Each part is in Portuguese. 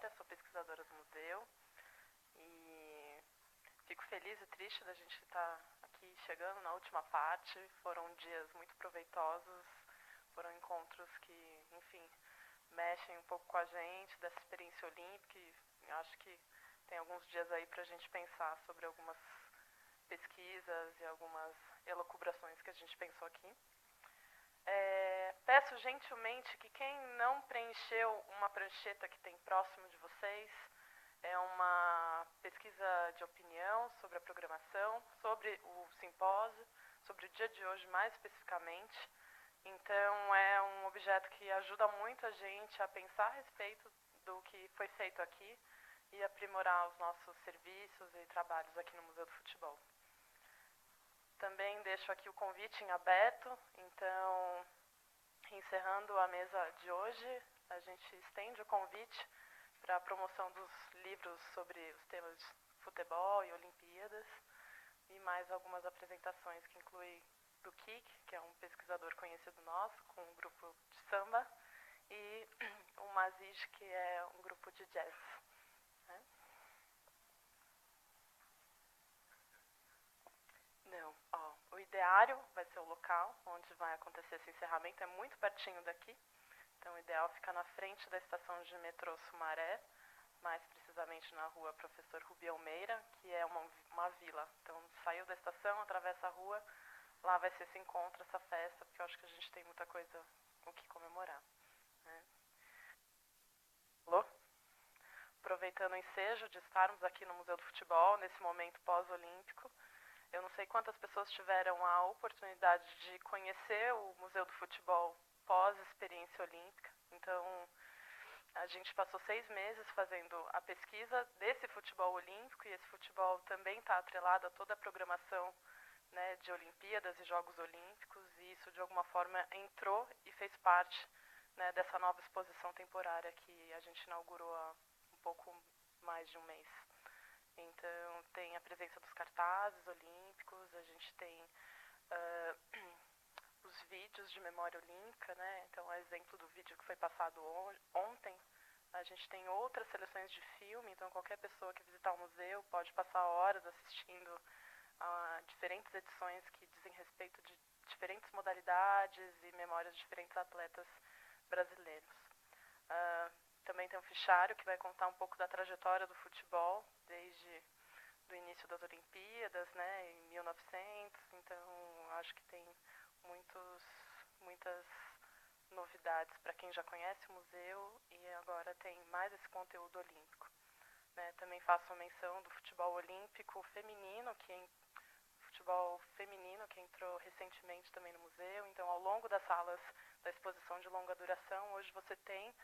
Vera, sou pesquisadora do museu e fico feliz e triste da gente estar aqui chegando na última parte. Foram dias muito proveitosos, foram encontros que, enfim, mexem um pouco com a gente dessa experiência olímpica e acho que tem alguns dias aí para a gente pensar sobre algumas pesquisas e algumas elucubrações que a gente pensou aqui. Peço gentilmente que quem não preencheu uma prancheta que tem próximo de vocês, é uma pesquisa de opinião sobre a programação, sobre o simpósio, sobre o dia de hoje mais especificamente. Então é um objeto que ajuda muito a gente a pensar a respeito do que foi feito aqui e aprimorar os nossos serviços e trabalhos aqui no Museu do Futebol. Também deixo aqui o convite em aberto, então, encerrando a mesa de hoje, a gente estende o convite para a promoção dos livros sobre os temas de futebol e Olimpíadas, e mais algumas apresentações que incluem do Kik, que é um pesquisador conhecido nosso, com um grupo de samba, e o Mazij, que é um grupo de jazz. Não, o ideário vai ser o local onde vai acontecer esse encerramento, é muito pertinho daqui, então o ideal fica na frente da estação de metrô Sumaré, mais precisamente na rua Professor Rubi Almeida, que é uma vila. Então saiu da estação, atravessa a rua, lá vai ser esse encontro, essa festa, porque eu acho que a gente tem muita coisa o que comemorar. Alô? Aproveitando o ensejo de estarmos aqui no Museu do Futebol, nesse momento pós-olímpico, eu não sei quantas pessoas tiveram a oportunidade de conhecer o Museu do Futebol pós-experiência olímpica. Então, a gente passou 6 meses fazendo a pesquisa desse futebol olímpico, e esse futebol também está atrelado a toda a programação, né, de Olimpíadas e Jogos Olímpicos, e isso de alguma forma entrou e fez parte, né, dessa nova exposição temporária que a gente inaugurou há um pouco mais de um mês. Então, tem a presença dos cartazes olímpicos, a gente tem os vídeos de memória olímpica, né? Então, a exemplo do vídeo que foi passado ontem, a gente tem outras seleções de filme, então qualquer pessoa que visitar o museu pode passar horas assistindo a diferentes edições que dizem respeito de diferentes modalidades e memórias de diferentes atletas brasileiros. Também tem um fichário que vai contar um pouco da trajetória do futebol, desde o início das Olimpíadas, né, em 1900, então acho que tem muitas novidades para quem já conhece o museu, e agora tem mais esse conteúdo olímpico. Né, também faço a menção do futebol olímpico feminino, futebol feminino que entrou recentemente também no museu. Então, ao longo das salas da exposição de longa duração, hoje você tem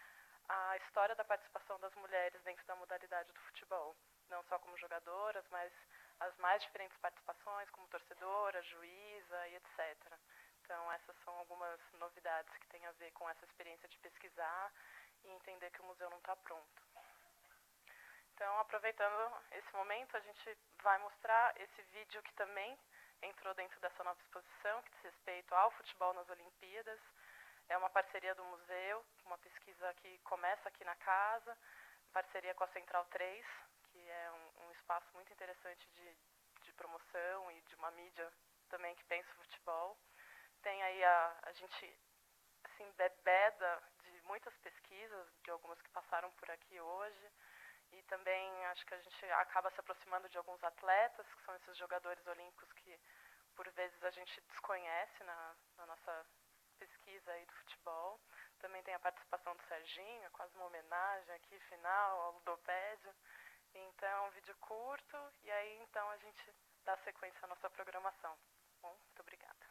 a história da participação das mulheres dentro da modalidade do futebol, não só como jogadoras, mas as mais diferentes participações, como torcedora, juíza e etc. Então, essas são algumas novidades que têm a ver com essa experiência de pesquisar e entender que o museu não está pronto. Então, aproveitando esse momento, a gente vai mostrar esse vídeo que também entrou dentro dessa nova exposição, que diz respeito ao futebol nas Olimpíadas. É uma parceria do museu, uma pesquisa que começa aqui na casa, em parceria com a Central 3, que é um espaço muito interessante de promoção e de uma mídia também que pensa o futebol. Tem aí a gente se embebeda de muitas pesquisas, de algumas que passaram por aqui hoje, e também acho que a gente acaba se aproximando de alguns atletas, que são esses jogadores olímpicos que por vezes a gente desconhece na nossa pesquisa aí do futebol. Também tem a participação do Serginho, é quase uma homenagem aqui final ao ludopédio. Então, um vídeo curto, e aí então a gente dá sequência à nossa programação. Bom, muito obrigada.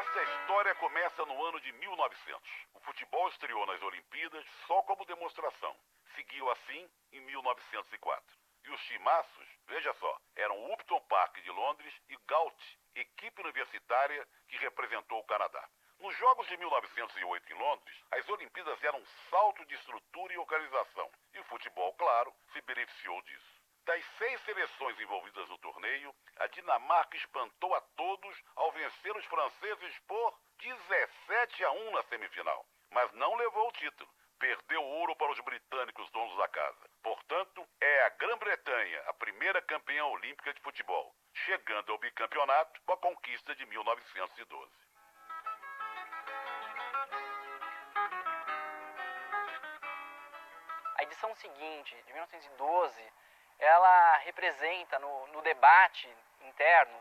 Essa história começa no ano de 1900. O futebol estreou nas Olimpíadas só como demonstração. Seguiu assim em 1904. E os timaços, veja só, eram o Upton Park de Londres e Galt, equipe universitária que representou o Canadá. Nos Jogos de 1908 em Londres, as Olimpíadas eram um salto de estrutura e organização. E o futebol, claro, se beneficiou disso. Das 6 seleções envolvidas no torneio, a Dinamarca espantou a todos ao vencer os franceses por 17-1 na semifinal. Mas não levou o título. Perdeu ouro para os britânicos donos da casa. Portanto, é a Grã-Bretanha a primeira campeã olímpica de futebol, chegando ao bicampeonato com a conquista de 1912. A edição seguinte, de 1912, ela representa no debate interno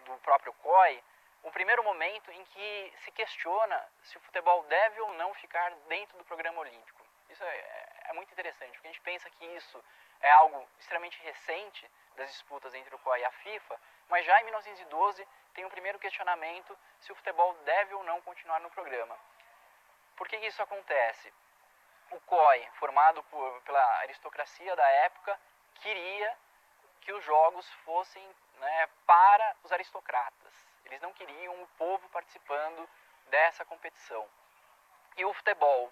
do próprio COI um primeiro momento em que se questiona se o futebol deve ou não ficar dentro do programa olímpico. Isso é muito interessante, porque a gente pensa que isso é algo extremamente recente das disputas entre o COI e a FIFA, mas já em 1912 tem um primeiro questionamento se o futebol deve ou não continuar no programa. Por que isso acontece? O COI, formado pela aristocracia da época, queria que os jogos fossem para os aristocratas. Eles não queriam o povo participando dessa competição. E o futebol,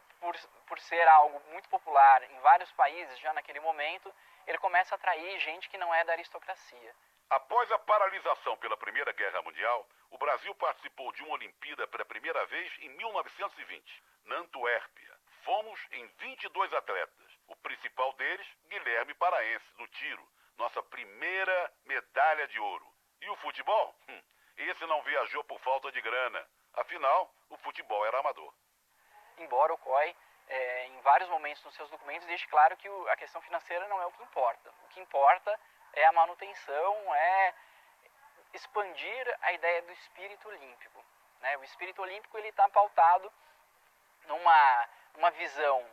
por ser algo muito popular em vários países já naquele momento, ele começa a atrair gente que não é da aristocracia. Após a paralisação pela Primeira Guerra Mundial, o Brasil participou de uma Olimpíada pela primeira vez em 1920, na Antuérpia. Fomos em 22 atletas. O principal deles, Guilherme Paraense, no tiro, nossa primeira medalha de ouro. E o futebol? Esse não viajou por falta de grana. Afinal, o futebol era amador. Embora o COI, em vários momentos nos seus documentos, deixe claro que a questão financeira não é o que importa. O que importa é a manutenção, é expandir a ideia do espírito olímpico. O espírito olímpico está pautado numa visão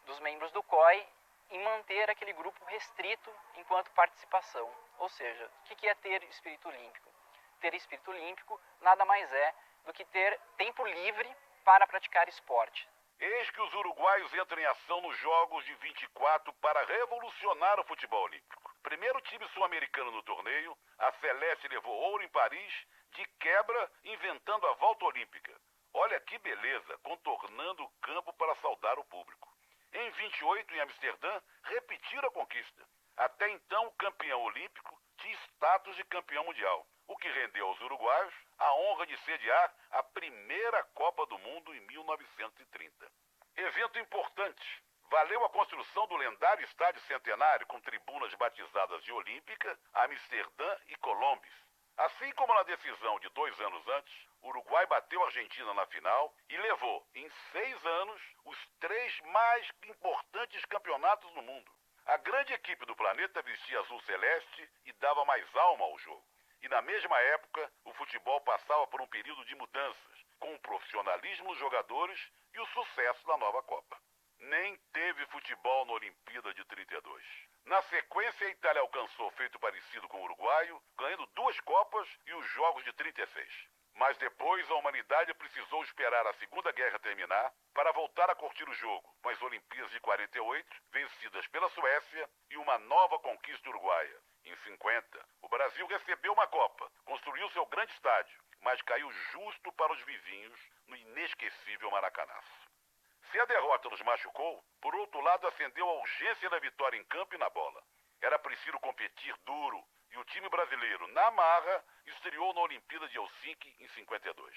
dos membros do COI em manter aquele grupo restrito enquanto participação. Ou seja, o que é ter espírito olímpico? Ter espírito olímpico nada mais é do que ter tempo livre para praticar esporte. Eis que os uruguaios entram em ação nos Jogos de 24 para revolucionar o futebol olímpico. Primeiro time sul-americano no torneio, a Celeste levou ouro em Paris, de quebra inventando a volta olímpica. Olha que beleza, contornando o campo para saudar o público. Em 28, em Amsterdã, repetiram a conquista. Até então, o campeão olímpico tinha status de campeão mundial, o que rendeu aos uruguaios a honra de sediar a primeira Copa do Mundo em 1930. Evento importante. Valeu a construção do lendário Estádio Centenário com tribunas batizadas de Olímpica, Amsterdã e Colombes. Assim como na decisão de 2 anos antes, o Uruguai bateu a Argentina na final e levou, em 6 anos, os 3 mais importantes campeonatos no mundo. A grande equipe do planeta vestia azul celeste e dava mais alma ao jogo. E na mesma época, o futebol passava por um período de mudanças, com o profissionalismo dos jogadores e o sucesso da nova Copa. Nem teve futebol na Olimpíada de 32. Na sequência, a Itália alcançou feito parecido com o uruguaio, ganhando 2 Copas e os Jogos de 36. Mas depois a humanidade precisou esperar a Segunda Guerra terminar para voltar a curtir o jogo, com as Olimpíadas de 48, vencidas pela Suécia, e uma nova conquista uruguaia. Em 50, o Brasil recebeu uma Copa, construiu seu grande estádio, mas caiu justo para os vizinhos no inesquecível Maracanaço. Se a derrota nos machucou, por outro lado acendeu a urgência da vitória em campo e na bola. Era preciso competir duro, e o time brasileiro, na marra, estreou na Olimpíada de Helsinki em 52.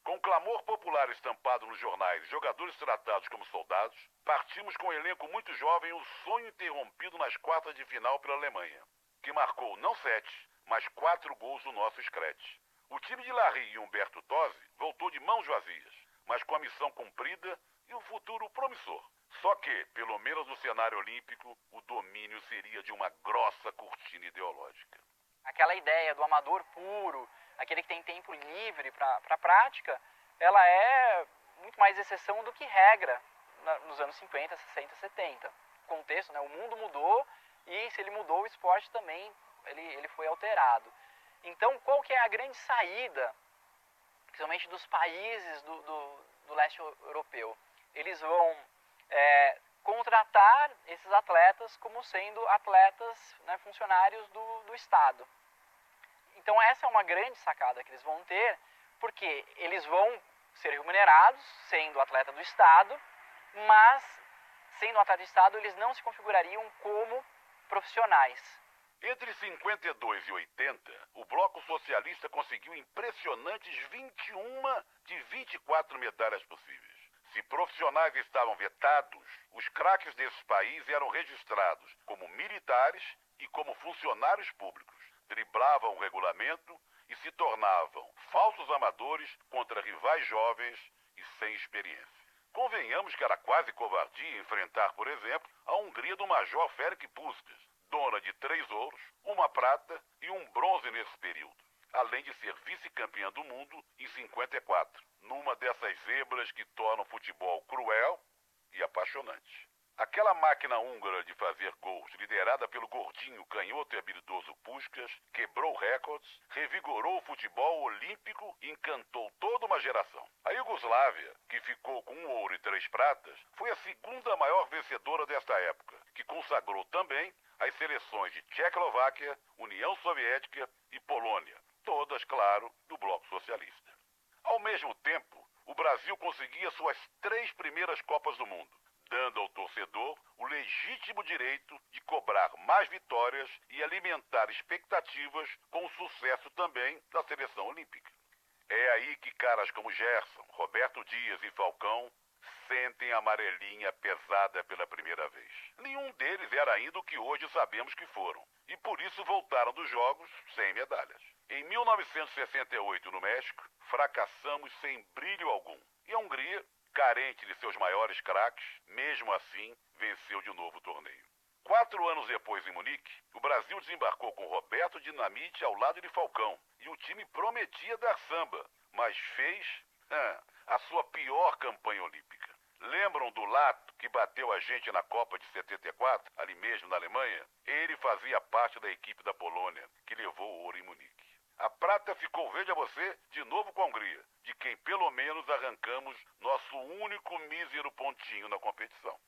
Com clamor popular estampado nos jornais e jogadores tratados como soldados, partimos com um elenco muito jovem, o sonho interrompido nas quartas de final pela Alemanha, que marcou não 7, mas 4 gols do nosso Scratch. O time de Larry e Humberto Tosi voltou de mãos vazias, mas com a missão cumprida e um futuro promissor. Só que, pelo menos no cenário olímpico, o domínio seria de uma grossa cortina ideológica. Aquela ideia do amador puro, aquele que tem tempo livre para a prática, ela é muito mais exceção do que regra nos anos 50, 60, 70. O contexto, o mundo mudou e se ele mudou, o esporte também ele foi alterado. Então, qual que é a grande saída principalmente dos países do leste europeu. Eles vão contratar esses atletas como sendo atletas, né, funcionários do Estado. Então essa é uma grande sacada que eles vão ter, porque eles vão ser remunerados sendo atleta do Estado, mas sendo atleta do Estado eles não se configurariam como profissionais. Entre 52 e 80, o Bloco Socialista conseguiu impressionantes 21 de 24 medalhas possíveis. Se profissionais estavam vetados, os craques desses países eram registrados como militares e como funcionários públicos. Driblavam o regulamento e se tornavam falsos amadores contra rivais jovens e sem experiência. Convenhamos que era quase covardia enfrentar, por exemplo, a Hungria do Major Ferenc Puskás, dona de 3 ouros, 1 prata e 1 bronze nesse período, além de ser vice-campeã do mundo em 54, numa dessas zebras que tornam o futebol cruel e apaixonante. Aquela máquina húngara de fazer gols, liderada pelo gordinho, canhoto e habilidoso Puskás, quebrou recordes, revigorou o futebol olímpico e encantou toda uma geração. A Iugoslávia, que ficou com 1 ouro e 3 pratas, foi a segunda maior vencedora desta época, que consagrou também as seleções de Tchecoslováquia, União Soviética e Polônia, todas, claro, do Bloco Socialista. Ao mesmo tempo, o Brasil conseguia suas 3 primeiras Copas do Mundo, dando ao torcedor o legítimo direito de cobrar mais vitórias e alimentar expectativas com o sucesso também da seleção olímpica. É aí que caras como Gerson, Roberto Dias e Falcão sentem a amarelinha pesada pela primeira vez. Nenhum deles era ainda o que hoje sabemos que foram, e por isso voltaram dos Jogos sem medalhas. Em 1968, no México, fracassamos sem brilho algum, e a Hungria, carente de seus maiores craques, mesmo assim, venceu de novo o torneio. 4 anos depois, em Munique, o Brasil desembarcou com Roberto Dinamite ao lado de Falcão, e o time prometia dar samba, mas fez a sua pior campanha olímpica. Lembram do Lato, que bateu a gente na Copa de 74, ali mesmo na Alemanha? Ele fazia parte da equipe da Polônia, que levou o ouro em Munique. A prata ficou, veja você, de novo com a Hungria, de quem pelo menos arrancamos nosso único mísero pontinho na competição.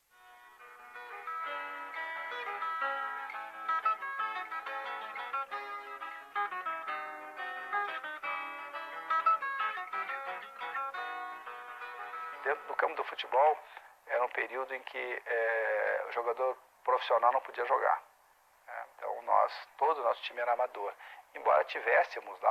Dentro do campo do futebol, era um período em que o jogador profissional não podia jogar. Então, todo o nosso time era amador. Embora tivéssemos lá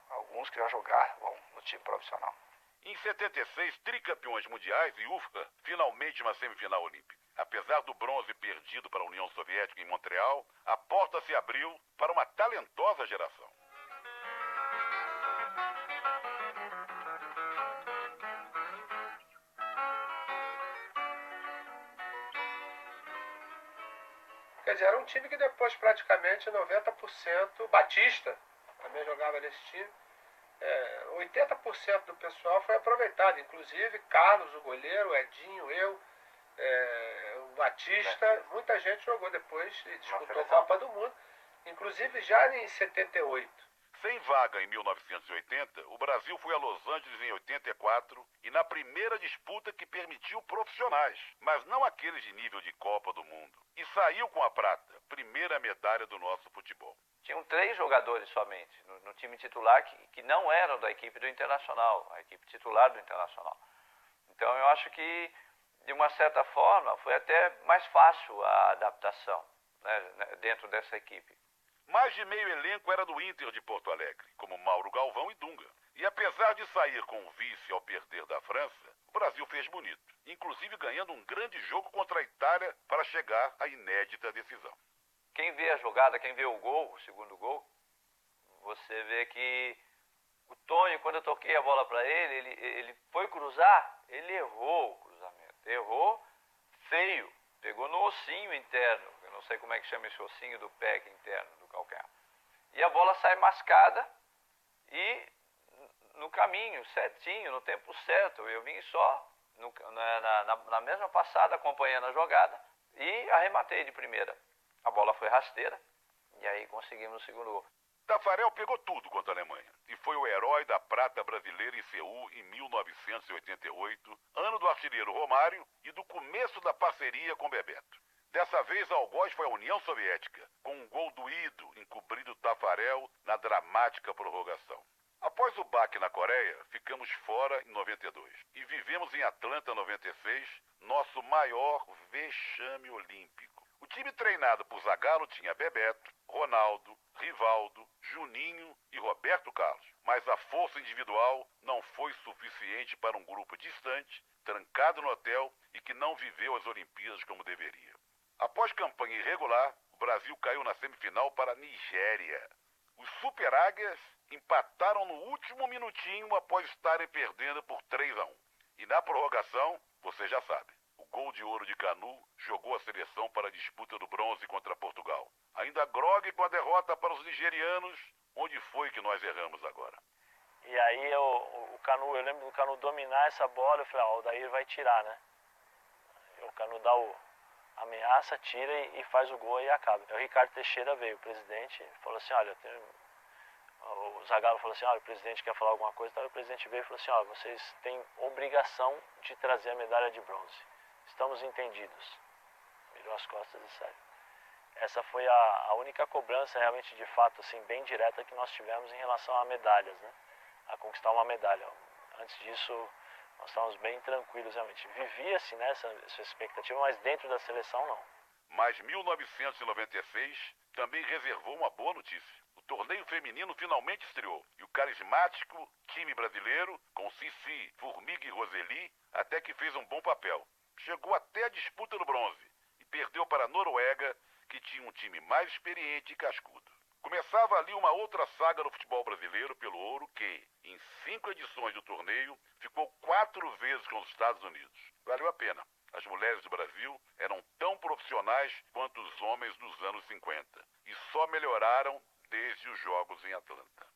alguns que já jogavam no time profissional. Em 76, tricampeões mundiais e UFA, finalmente uma semifinal olímpica. Apesar do bronze perdido para a União Soviética em Montreal, a porta se abriu para uma talentosa geração. Quer dizer, era um time que depois praticamente 90%, Batista também jogava nesse time, 80% do pessoal foi aproveitado, inclusive Carlos, o goleiro, Edinho, eu, o Batista, muita gente jogou depois e disputou a Copa do Mundo, inclusive já em 78. Sem vaga em 1980, o Brasil foi a Los Angeles em 84 e na primeira disputa que permitiu profissionais, mas não aqueles de nível de Copa do Mundo. E saiu com a prata, primeira medalha do nosso futebol. Tinham 3 jogadores somente no time titular que não eram da equipe do Internacional, a equipe titular do Internacional. Então eu acho que, de uma certa forma, foi até mais fácil a adaptação, né, dentro dessa equipe. Mais de meio elenco era do Inter de Porto Alegre, como Mauro Galvão e Dunga. E apesar de sair com o vice ao perder da França, o Brasil fez bonito, inclusive ganhando um grande jogo contra a Itália para chegar à inédita decisão. Quem vê a jogada, quem vê o gol, o segundo gol, você vê que o Tonho, quando eu toquei a bola para ele foi cruzar, ele errou o cruzamento, errou feio, pegou no ossinho interno, eu não sei como é que chama esse ossinho do pé interno, do calcanhar. E a bola sai mascada e no caminho, certinho, no tempo certo. Eu vim só na mesma passada, acompanhando a jogada e arrematei de primeira. A bola foi rasteira e aí conseguimos o segundo gol. Tafarel pegou tudo contra a Alemanha e foi o herói herói da prata brasileira em Seul em 1988, ano do artilheiro Romário e do começo da parceria com Bebeto. Dessa vez, o algoz foi a União Soviética, com um gol doído encobrindo Tafarel na dramática prorrogação. Após o baque na Coreia, ficamos fora em 92 e vivemos em Atlanta 96, nosso maior vexame olímpico. O time treinado por Zagallo tinha Bebeto, Ronaldo, Rivaldo, Juninho e Roberto Carlos, mas a força individual não foi suficiente para um grupo distante, trancado no hotel e que não viveu as Olimpíadas como deveria. Após campanha irregular, o Brasil caiu na semifinal para a Nigéria. Os Super Águias empataram no último minutinho após estarem perdendo por 3-1. E na prorrogação, você já sabe, o gol de ouro de Canu jogou a seleção para a disputa do bronze contra Portugal. Ainda grogue com a derrota para os nigerianos, onde foi que nós erramos agora? E aí o Canu, eu lembro do Canu dominar essa bola, eu falei, o Odair vai tirar, né? O Canu dá ameaça, tira e faz o gol e acaba. O Ricardo Teixeira veio, o presidente, falou assim, olha, o Zagallo falou assim, olha, o presidente quer falar alguma coisa, então o presidente veio e falou assim, olha, vocês têm obrigação de trazer a medalha de bronze. Estamos entendidos. Virou as costas e saiu. Essa foi a única cobrança realmente de fato assim bem direta que nós tivemos em relação a medalhas, né? A conquistar uma medalha. Antes disso nós estávamos bem tranquilos realmente. Vivia-se nessa expectativa, mas dentro da seleção não. Mas 1996 também reservou uma boa notícia. O torneio feminino finalmente estreou e o carismático time brasileiro, com Cici, Formiga e Roseli, até que fez um bom papel. Chegou até a disputa do bronze e perdeu para a Noruega, que tinha um time mais experiente e cascudo. Começava ali uma outra saga no futebol brasileiro pelo ouro que, em 5 edições do torneio, ficou 4 vezes com os Estados Unidos. Valeu a pena. As mulheres do Brasil eram tão profissionais quanto os homens dos anos 50 e só melhoraram desde os Jogos em Atlanta.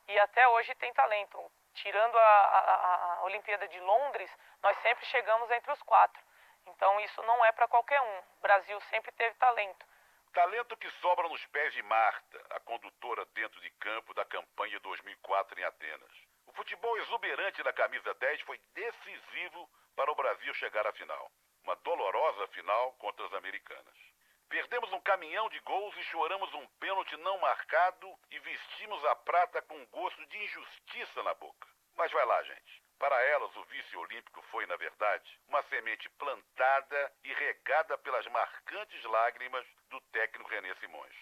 E até hoje tem talento. Tirando a Olimpíada de Londres, nós sempre chegamos entre os 4. Então isso não é para qualquer um. O Brasil sempre teve talento. Talento que sobra nos pés de Marta, a condutora dentro de campo da campanha 2004 em Atenas. O futebol exuberante da camisa 10 foi decisivo para o Brasil chegar à final. Uma dolorosa final contra as americanas. Perdemos um caminhão de gols e choramos um pênalti não marcado e vestimos a prata com gosto de injustiça na boca. Mas vai lá, gente. Para elas, o vice olímpico foi, na verdade, uma semente plantada e regada pelas marcantes lágrimas do técnico René Simões.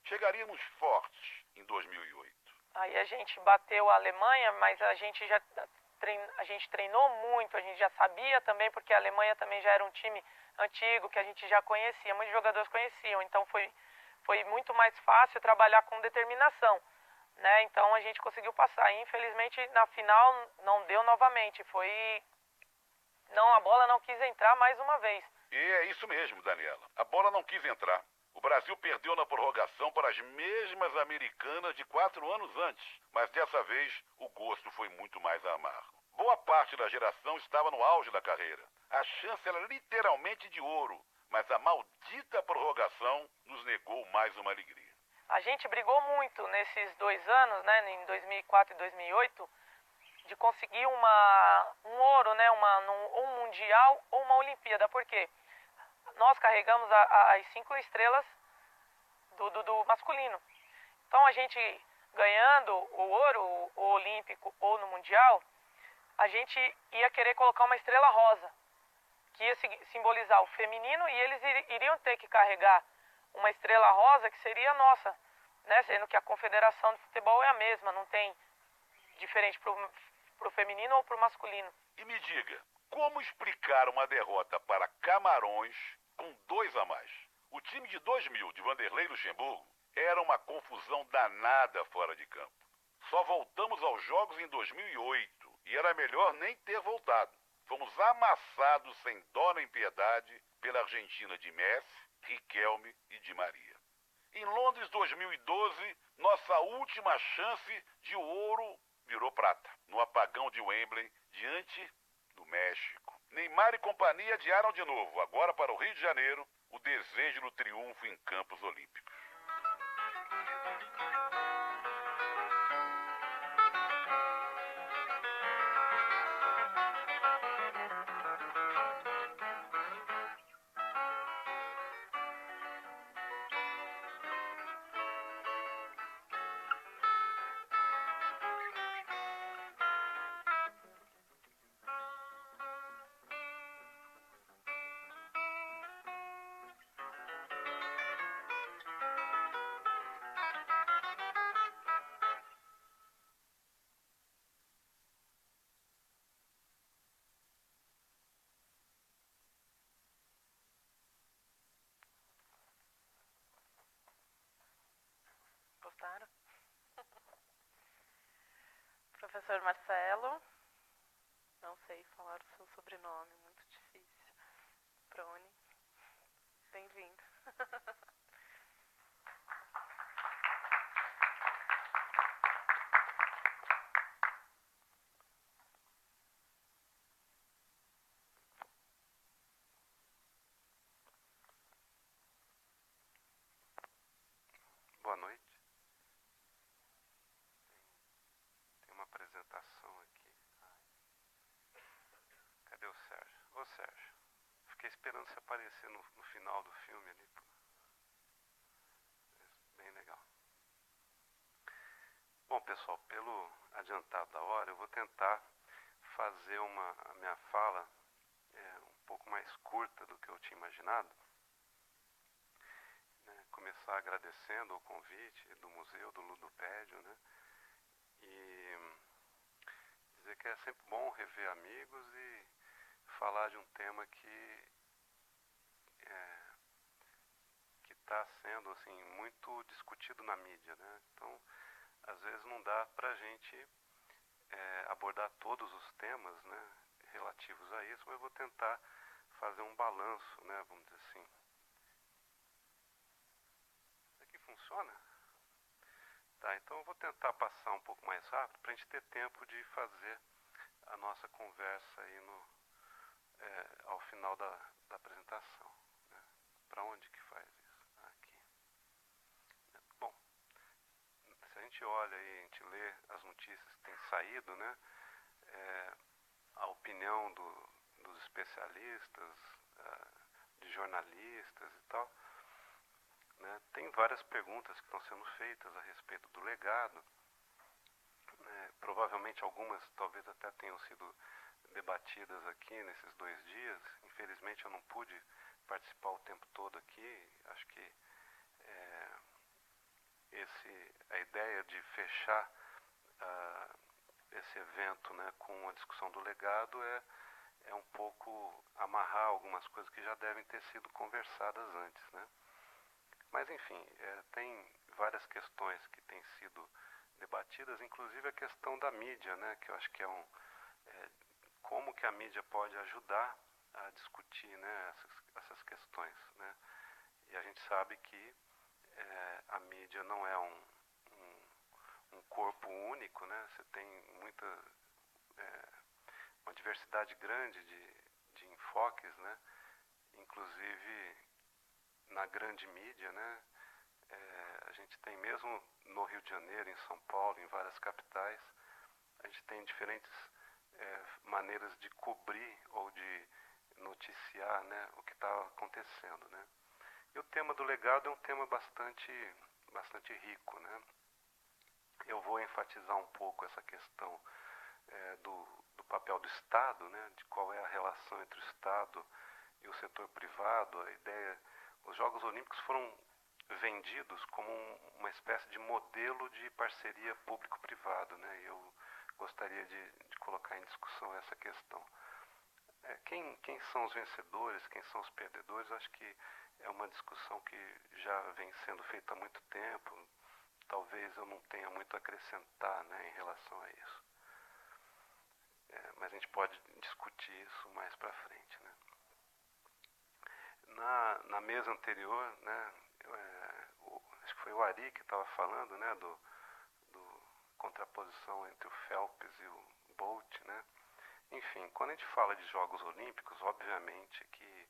Chegaríamos fortes em 2008. Aí a gente bateu a Alemanha, mas a gente treinou muito, a gente já sabia também, porque a Alemanha também já era um time antigo, que a gente já conhecia, muitos jogadores conheciam, então foi muito mais fácil trabalhar com determinação. Né? Então a gente conseguiu passar. E, infelizmente na final não deu novamente. A bola não quis entrar mais uma vez. E é isso mesmo, Daniela. A bola não quis entrar. O Brasil perdeu na prorrogação para as mesmas americanas de 4 anos antes. Mas dessa vez o gosto foi muito mais amargo. Boa parte da geração estava no auge da carreira. A chance era literalmente de ouro. Mas a maldita prorrogação nos negou mais uma alegria. A gente brigou muito nesses 2 anos, né, em 2004 e 2008, de conseguir um ouro, né, um mundial ou uma Olimpíada. Por quê? Nós carregamos as 5 estrelas do masculino. Então a gente ganhando o ouro, o olímpico ou no mundial, a gente ia querer colocar uma estrela rosa, que ia simbolizar o feminino, e eles iriam ter que carregar uma estrela rosa que seria nossa, né? Sendo que a confederação de futebol é a mesma, não tem diferente pro feminino ou pro masculino. E me diga, como explicar uma derrota para Camarões com 2 a mais? O time de 2000 de Vanderlei Luxemburgo era uma confusão danada fora de campo. Só voltamos aos jogos em 2008 e era melhor nem ter voltado. Fomos amassados sem dó nem piedade pela Argentina de Messi, Riquelme e Di Maria. Em Londres 2012, nossa última chance de ouro virou prata, no apagão de Wembley, diante do México. Neymar e companhia adiaram de novo, agora para o Rio de Janeiro, o desejo do triunfo em Campos Olímpicos. professor Marcelo, não sei falar o seu sobrenome, muito difícil. Prone, bem-vindo. Boa noite. Tem uma apresentação aqui. Cadê o Sérgio? Ô Sérgio, fiquei esperando você aparecer no final do filme ali. Bem legal. Bom, pessoal, pelo adiantado da hora, eu vou tentar fazer a minha fala um pouco mais curta do que eu tinha imaginado. Começar agradecendo o convite do museu, do Ludopédio, né? E dizer que é sempre bom rever amigos e falar de um tema que está sendo assim, muito discutido na mídia, né? Então, às vezes não dá para a gente abordar todos os temas, né, relativos a isso, mas eu vou tentar fazer um balanço, né, vamos dizer assim. Aqui funciona? Tá, então eu vou tentar passar um pouco mais rápido para a gente ter tempo de fazer a nossa conversa aí ao final da apresentação. Né? Para onde que faz isso? Aqui. Bom, se a gente olha aí, a gente lê as notícias que têm saído, né? A opinião dos especialistas, de jornalistas e tal, né? Tem várias perguntas que estão sendo feitas a respeito do legado. Provavelmente algumas talvez até tenham sido debatidas aqui nesses 2 dias. Infelizmente eu não pude participar o tempo todo aqui. Acho que a ideia de fechar esse evento, né, com a discussão do legado é um pouco amarrar algumas coisas que já devem ter sido conversadas antes, né? Mas enfim, tem várias questões que têm sido debatidas, inclusive a questão da mídia, né, que eu acho que como que a mídia pode ajudar a discutir, né, essas questões, né? E a gente sabe que a mídia não é um corpo único, né? Você tem uma diversidade grande de enfoques, né? Inclusive na grande mídia, né? A gente tem mesmo no Rio de Janeiro, em São Paulo, em várias capitais, a gente tem diferentes maneiras de cobrir ou de noticiar, né, o que está acontecendo, né? E o tema do legado é um tema bastante rico, né? Eu vou enfatizar um pouco essa questão do papel do Estado, né, de qual é a relação entre o Estado e o setor privado. A ideia, os Jogos Olímpicos foram vendidos como uma espécie de modelo de parceria público-privado, né? E eu gostaria de colocar em discussão essa questão. Quem são os vencedores, quem são os perdedores, acho que é uma discussão que já vem sendo feita há muito tempo. Talvez eu não tenha muito a acrescentar, né, em relação a isso. Mas a gente pode discutir isso mais para frente, né? Na mesa anterior, né, acho que foi o Ari que estava falando, né, do contraposição entre o Phelps e o Bolt, né? Enfim, quando a gente fala de Jogos Olímpicos, obviamente que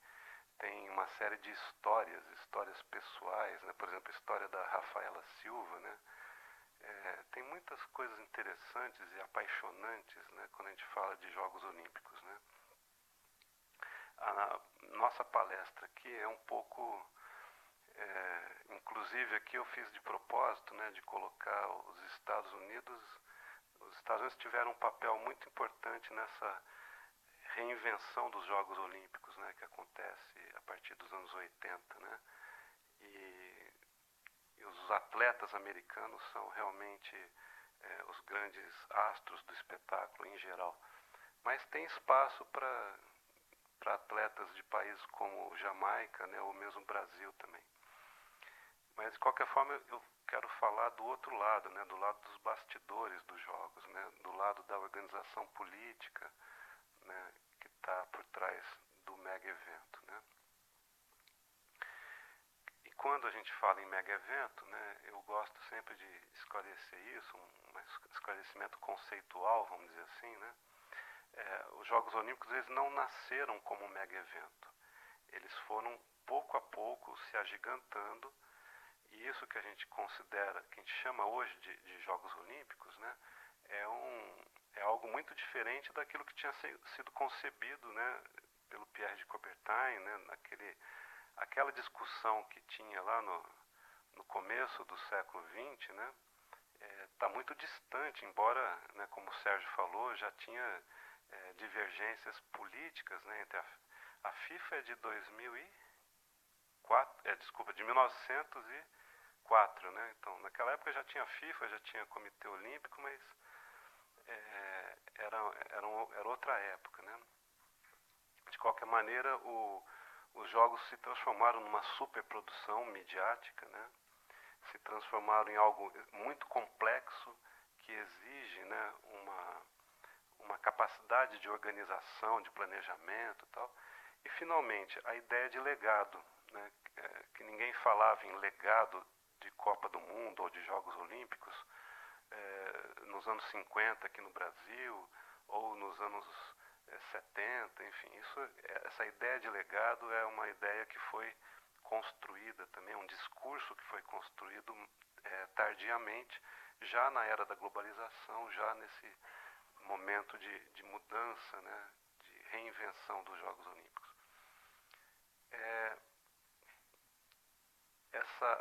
tem uma série de histórias pessoais, né? Por exemplo, a história da Rafaela Silva, né? Tem muitas coisas interessantes e apaixonantes, né, quando a gente fala de Jogos Olímpicos, né? A nossa palestra aqui é um pouco, inclusive aqui eu fiz de propósito, né, de colocar os Estados Unidos. Os Estados Unidos tiveram um papel muito importante nessa reinvenção dos Jogos Olímpicos, né, que acontece a partir dos anos 80, né? E os atletas americanos são realmente os grandes astros do espetáculo em geral. Mas tem espaço para atletas de países como Jamaica, né, ou mesmo Brasil também. Mas de qualquer forma eu quero falar do outro lado, né, do lado dos bastidores dos jogos, né, do lado organização política, né, que está por trás do mega evento, né? E quando a gente fala em mega evento, né, eu gosto sempre de esclarecer isso, um esclarecimento conceitual, vamos dizer assim, né? Os Jogos Olímpicos, eles não nasceram como um mega evento. Eles foram pouco a pouco se agigantando, e isso que a gente considera, que a gente chama hoje de Jogos Olímpicos, né, é algo muito diferente daquilo que tinha sido concebido, né, pelo Pierre de Coubertin, né, aquela discussão que tinha lá no começo do século XX, né, está muito distante, embora, né, como o Sérgio falou, já tinha divergências políticas, né, entre a FIFA é de 1904, né? Então, naquela época já tinha FIFA, já tinha Comitê Olímpico, mas era outra época, né? De qualquer maneira, os jogos se transformaram numa superprodução midiática, né? Se transformaram em algo muito complexo que exige, né, uma capacidade de organização, de planejamento e tal. E, finalmente, a ideia de legado, né, que ninguém falava em legado de Copa do Mundo ou de Jogos Olímpicos nos anos 50 aqui no Brasil, ou nos anos 70, enfim. Essa ideia de legado é uma ideia que foi construída também, um discurso que foi construído tardiamente, já na era da globalização, já nesse momento de mudança, né, de reinvenção dos Jogos Olímpicos.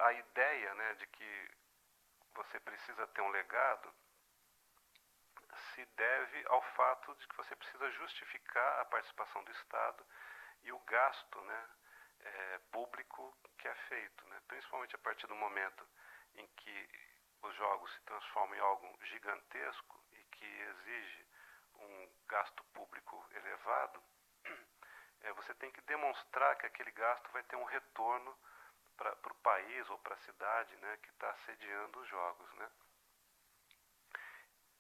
A ideia, né, de que você precisa ter um legado se deve ao fato de que você precisa justificar a participação do Estado e o gasto, né, público que é feito, né, principalmente a partir do momento em que os jogos se transformam em algo gigantesco e que exige um gasto público elevado. Você tem que demonstrar que aquele gasto vai ter um retorno para o país ou para a cidade, né, que está sediando os jogos, né?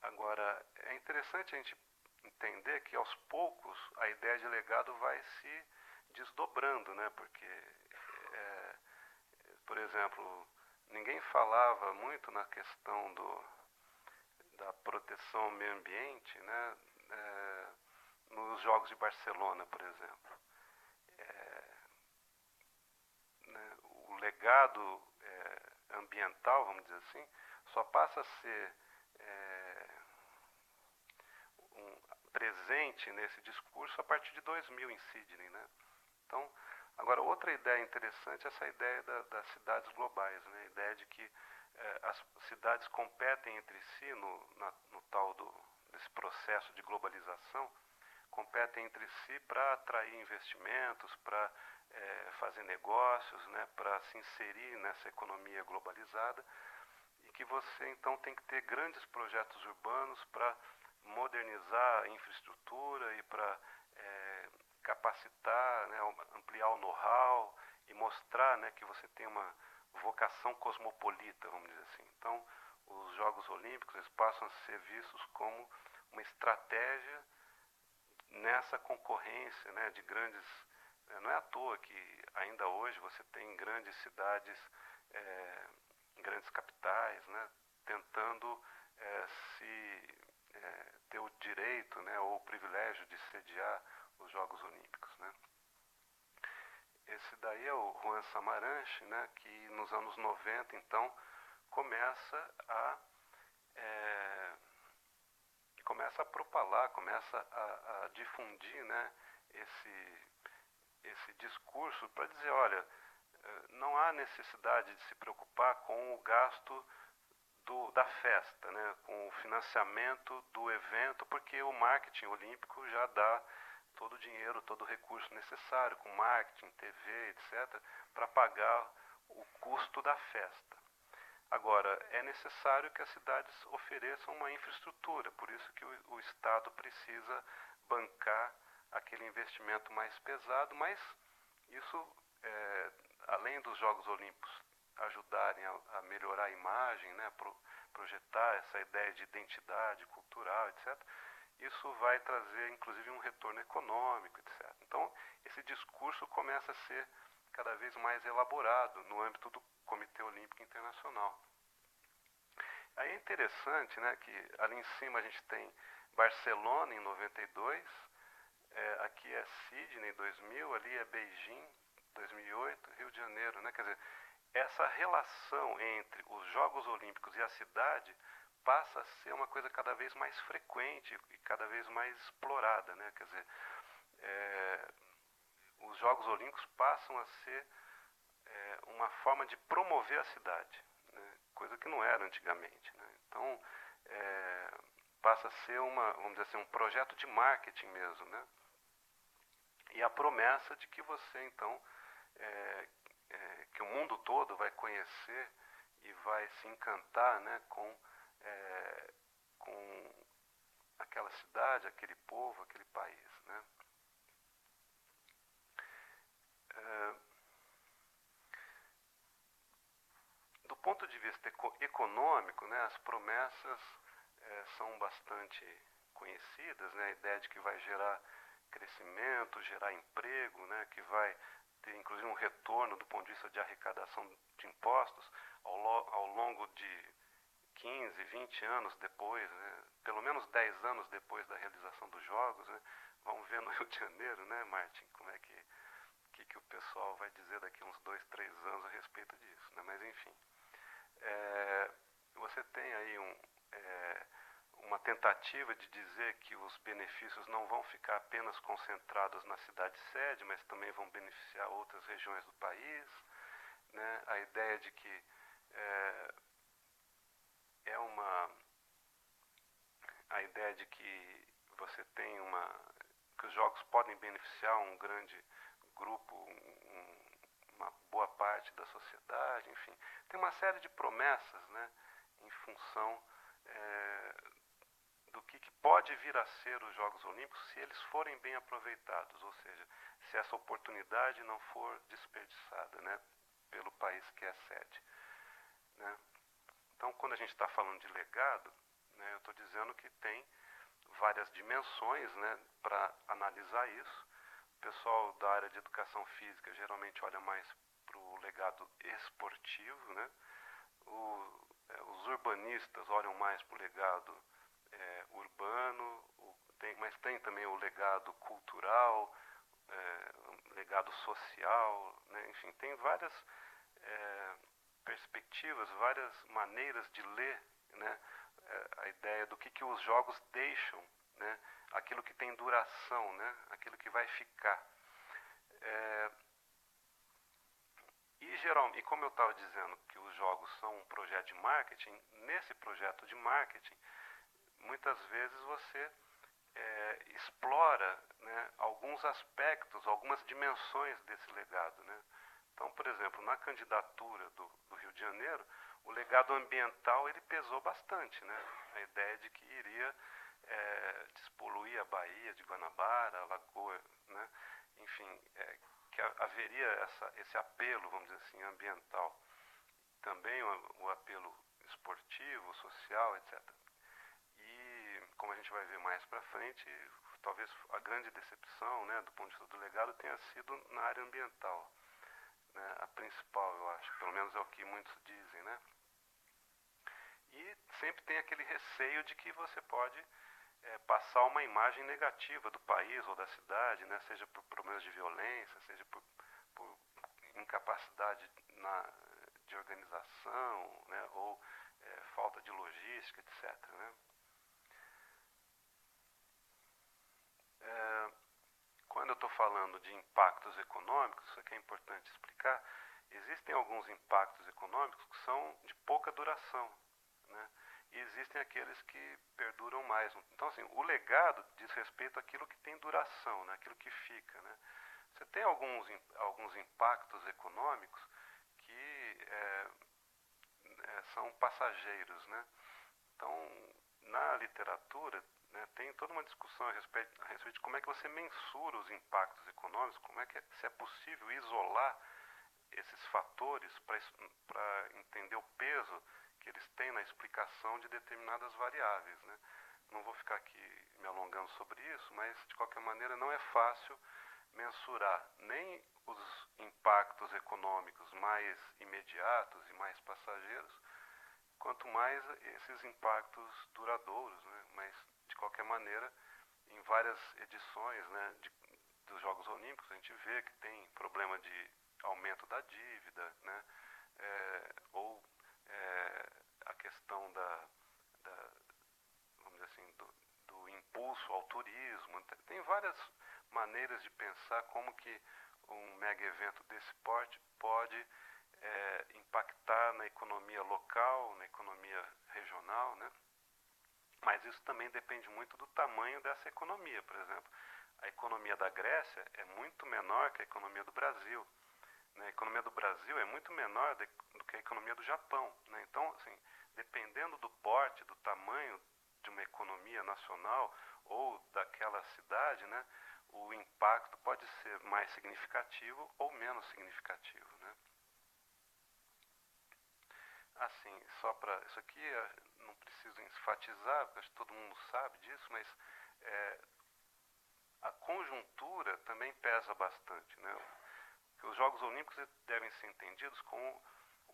Agora, é interessante a gente entender que aos poucos a ideia de legado vai se desdobrando, né? Porque, por exemplo, ninguém falava muito na questão da proteção ao meio ambiente, né? Nos Jogos de Barcelona, por exemplo. O legado ambiental, vamos dizer assim, só passa a ser presente nesse discurso a partir de 2000 em Sydney, né? Então, agora outra ideia interessante é essa ideia das cidades globais, né? A ideia de que as cidades competem entre si no tal desse processo de globalização, competem entre si para atrair investimentos, para fazer negócios, né, para se inserir nessa economia globalizada, e que você então tem que ter grandes projetos urbanos para modernizar a infraestrutura e para capacitar, né, ampliar o know-how e mostrar, né, que você tem uma vocação cosmopolita, vamos dizer assim. Então, os Jogos Olímpicos eles passam a ser vistos como uma estratégia nessa concorrência, né, de grandes... Não é à toa que ainda hoje você tem grandes cidades, grandes capitais, né, tentando ter o direito, né, ou o privilégio de sediar os Jogos Olímpicos, né. Esse daí é o Juan Samaranch, né, que nos anos 90, então, começa a propalar, começa a difundir, né, esse discurso para dizer, olha, não há necessidade de se preocupar com o gasto da festa, né, com o financiamento do evento, porque o marketing olímpico já dá todo o dinheiro, todo o recurso necessário, com marketing, TV, etc., para pagar o custo da festa. Agora, é necessário que as cidades ofereçam uma infraestrutura, por isso que o Estado precisa bancar aquele investimento mais pesado, mas isso, além dos Jogos Olímpicos ajudarem a melhorar a imagem, né, projetar essa ideia de identidade cultural, etc., isso vai trazer inclusive um retorno econômico, etc. Então, esse discurso começa a ser cada vez mais elaborado no âmbito do Comitê Olímpico Internacional. Aí é interessante, né, que ali em cima a gente tem Barcelona em 92, aqui é Sydney 2000, ali é Beijing 2008, Rio de Janeiro, né? Quer dizer, essa relação entre os Jogos Olímpicos e a cidade passa a ser uma coisa cada vez mais frequente e cada vez mais explorada, né? Quer dizer, os Jogos Olímpicos passam a ser uma forma de promover a cidade, né? Coisa que não era antigamente, né? Então, passa a ser vamos dizer assim, um projeto de marketing mesmo, né? E a promessa de que você, então, que o mundo todo vai conhecer e vai se encantar, né, com aquela cidade, aquele povo, aquele país, né? Do ponto de vista econômico, né, as promessas são bastante conhecidas, né? A ideia de que vai gerar crescimento, gerar emprego, né? Que vai ter inclusive um retorno do ponto de vista de arrecadação de impostos ao longo de 15, 20 anos depois, né? Pelo menos 10 anos depois da realização dos Jogos, né? Vamos ver no Rio de Janeiro, né, Martin, como é que o pessoal vai dizer daqui uns 2, 3 anos a respeito disso, né? Mas enfim, você tem aí uma tentativa de dizer que os benefícios não vão ficar apenas concentrados na cidade-sede, mas também vão beneficiar outras regiões do país, né? A ideia de que a ideia de que você tem que os jogos podem beneficiar um grande grupo, uma boa parte da sociedade, enfim, tem uma série de promessas, né, em função do que pode vir a ser os Jogos Olímpicos se eles forem bem aproveitados, ou seja, se essa oportunidade não for desperdiçada, né, pelo país que é sede, né? Então, quando a gente está falando de legado, né, eu estou dizendo que tem várias dimensões, né, para analisar isso. O pessoal da área de educação física geralmente olha mais para o legado esportivo, né? Os urbanistas olham mais para o legado urbano, mas tem também o legado cultural, legado social, né? Enfim, tem várias perspectivas, várias maneiras de ler, né, a ideia do que os jogos deixam, né, aquilo que tem duração, né, aquilo que vai ficar. E como eu estava dizendo que os jogos são um projeto de marketing, nesse projeto de marketing, muitas vezes você explora, né, alguns aspectos, algumas dimensões desse legado, né? Então, por exemplo, na candidatura do Rio de Janeiro, o legado ambiental ele pesou bastante, né? A ideia de que iria despoluir a Baía de Guanabara, a Lagoa, né? Enfim, que haveria esse apelo, vamos dizer assim, ambiental. Também o apelo esportivo, social, etc. E, como a gente vai ver mais para frente, talvez a grande decepção, né, do ponto de vista do legado tenha sido na área ambiental. Né, a principal, eu acho, pelo menos é o que muitos dizem, né? E sempre tem aquele receio de que você pode passar uma imagem negativa do país ou da cidade, né? Seja por problemas de violência, seja por incapacidade de organização, né? Ou falta de logística, etc. Né? Quando eu estou falando de impactos econômicos, isso aqui é importante explicar, existem alguns impactos econômicos que são de pouca duração, né? E existem aqueles que perduram mais. Então, assim, o legado diz respeito àquilo que tem duração, né? Aquilo que fica, né? Você tem alguns impactos econômicos que são passageiros, né? Então, na literatura, né, tem toda uma discussão a respeito de como é que você mensura os impactos econômicos, se é possível isolar esses fatores para entender o peso que eles têm na explicação de determinadas variáveis, né? Não vou ficar aqui me alongando alongando sobre isso, mas de qualquer maneira não é fácil mensurar nem os impactos econômicos mais imediatos e mais passageiros, quanto mais esses impactos duradouros, né? Mas de qualquer maneira, em várias edições, né, dos Jogos Olímpicos, a gente vê que tem problema de aumento da dívida, né, ou a questão vamos dizer assim, do impulso ao turismo. Tem várias maneiras de pensar como que um mega evento desse porte pode impactar na economia local, na economia regional, né? Mas isso também depende muito do tamanho dessa economia. Por exemplo, a economia da Grécia é muito menor que a economia do Brasil. A economia do Brasil é muito menor do que a economia do Japão, né? Então, assim, dependendo do porte, do tamanho de uma economia nacional ou daquela cidade, né, o impacto pode ser mais significativo ou menos significativo, né? Assim, só para isso aqui, não preciso enfatizar, porque acho que todo mundo sabe disso, mas a conjuntura também pesa bastante, né? Que os Jogos Olímpicos devem ser entendidos como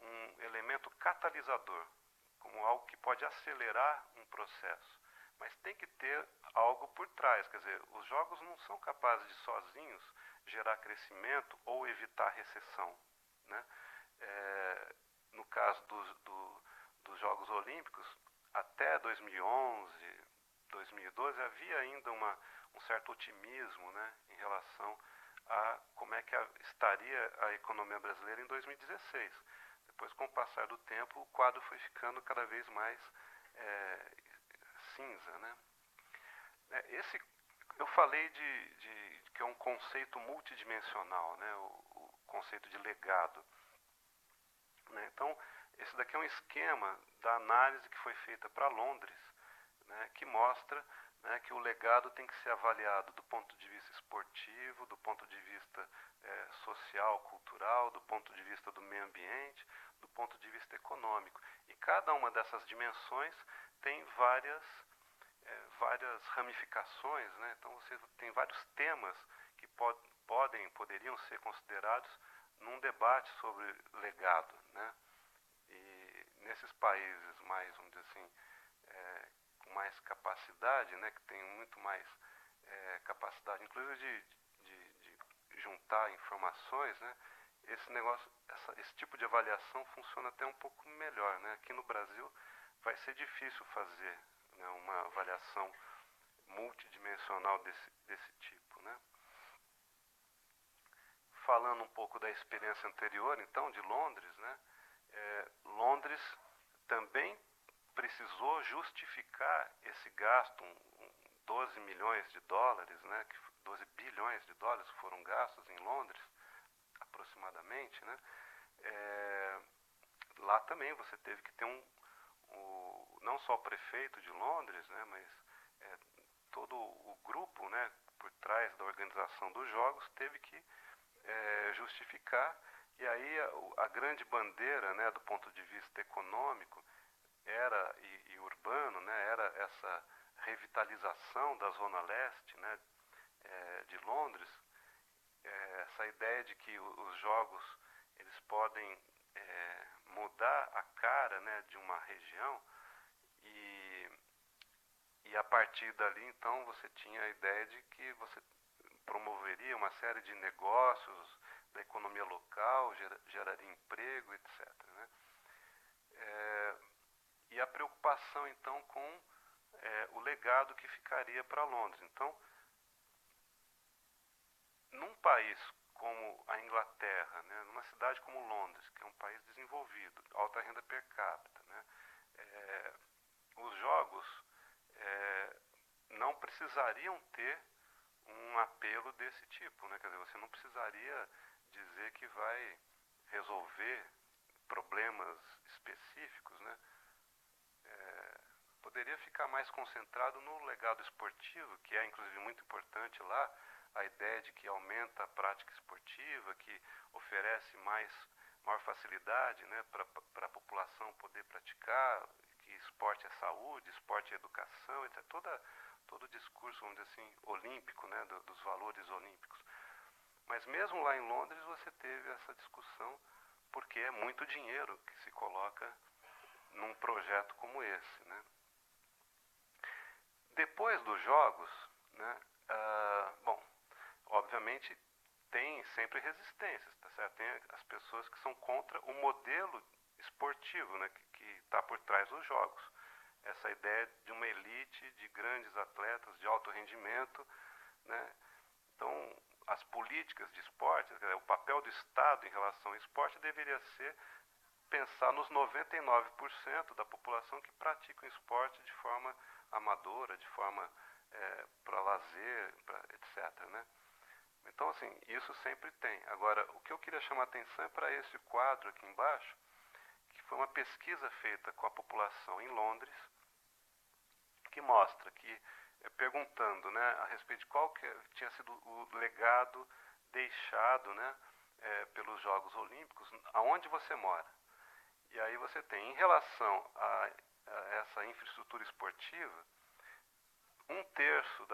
um elemento catalisador, como algo que pode acelerar um processo. Mas tem que ter algo por trás, quer dizer, os Jogos não são capazes de sozinhos gerar crescimento ou evitar recessão, né? No caso dos Jogos Olímpicos, até 2011, 2012, havia ainda um certo otimismo, né, em relação a como é que estaria a economia brasileira em 2016. Depois, com o passar do tempo, o quadro foi ficando cada vez mais cinza, né? Eu falei que é um conceito multidimensional, né, o conceito de legado, né? Então, esse daqui é um esquema da análise que foi feita para Londres, né, que mostra, né, que o legado tem que ser avaliado do ponto de vista esportivo, do ponto de vista social, cultural, do ponto de vista do meio ambiente, do ponto de vista econômico. E cada uma dessas dimensões tem várias ramificações, né? Então você tem vários temas que poderiam ser considerados num debate sobre legado, né? E nesses países mais, vamos dizer assim, com mais capacidade, né, que tem muito mais capacidade, inclusive de juntar informações, né, esse tipo de avaliação funciona até um pouco melhor, né? Aqui no Brasil vai ser difícil fazer, né, uma avaliação multidimensional desse tipo, né? Falando um pouco da experiência anterior, então, de Londres, né? Londres também precisou justificar esse gasto, 12 milhões de dólares, né? 12 bilhões de dólares foram gastos em Londres, aproximadamente, né? Lá também você teve que ter não só o prefeito de Londres, né, mas todo o grupo, né, por trás da organização dos Jogos teve que justificar. E aí a grande bandeira, né, do ponto de vista econômico e urbano, né, era essa revitalização da Zona Leste, né, de Londres, essa ideia de que os Jogos eles podem mudar a cara, né, de uma região e a partir dali então você tinha a ideia de que você promoveria uma série de negócios da economia local, geraria emprego, etc., né? E a preocupação então com o legado que ficaria para Londres. Então, num país como a Inglaterra, né, numa cidade como Londres, que é um país desenvolvido, alta renda per capita, né, os Jogos não precisariam ter um apelo desse tipo, né? Quer dizer, você não precisaria dizer que vai resolver problemas específicos, né? Poderia ficar mais concentrado no legado esportivo, que é inclusive muito importante lá, a ideia de que aumenta a prática esportiva, que oferece maior facilidade, né, para a população poder praticar, que esporte é saúde, esporte é educação, etc. todo o discurso, vamos dizer assim, olímpico, né, dos valores olímpicos. Mas mesmo lá em Londres você teve essa discussão, porque é muito dinheiro que se coloca num projeto como esse, né? Depois dos jogos, né, bom, obviamente tem sempre resistências, tá certo? Tem as pessoas que são contra o modelo esportivo, né, que está por trás dos jogos. Essa ideia de uma elite de grandes atletas de alto rendimento, né? Então, as políticas de esporte, o papel do Estado em relação ao esporte deveria ser pensar nos 99% da população que pratica o esporte de forma amadora, de forma para lazer, etc., né? Então, assim, isso sempre tem. Agora, o que eu queria chamar a atenção é para esse quadro aqui embaixo, que foi uma pesquisa feita com a população em Londres, que mostra que, perguntando, né, a respeito de qual que tinha sido o legado deixado, né, pelos Jogos Olímpicos, aonde você mora. E aí você tem, em relação a essa infraestrutura esportiva, 1/3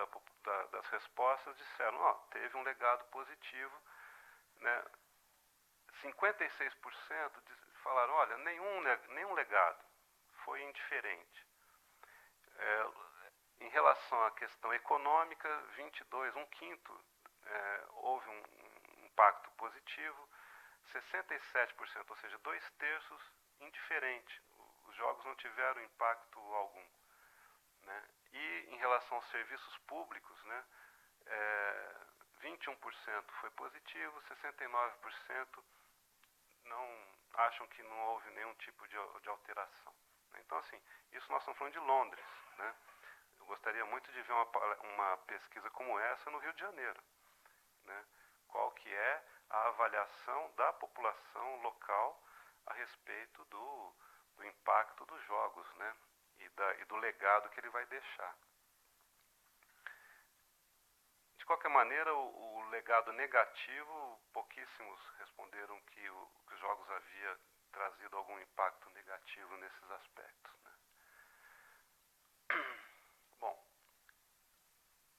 das respostas disseram, teve um legado positivo, né? 56% falaram, olha, nenhum legado, foi indiferente. Em relação à questão econômica, 22%, 1/5, houve um impacto positivo, 67%, ou seja, 2/3 indiferente. Os jogos não tiveram impacto algum, né? E em relação aos serviços públicos, né, 21% foi positivo, 69% não acham que não houve nenhum tipo de alteração. Então, assim, isso nós estamos falando de Londres, né? Eu gostaria muito de ver uma pesquisa como essa no Rio de Janeiro, né? Qual que é a avaliação da população local a respeito do impacto dos jogos, né? E do legado que ele vai deixar. De qualquer maneira, o legado negativo, pouquíssimos responderam que os jogos havia trazido algum impacto negativo nesses aspectos, né? Bom,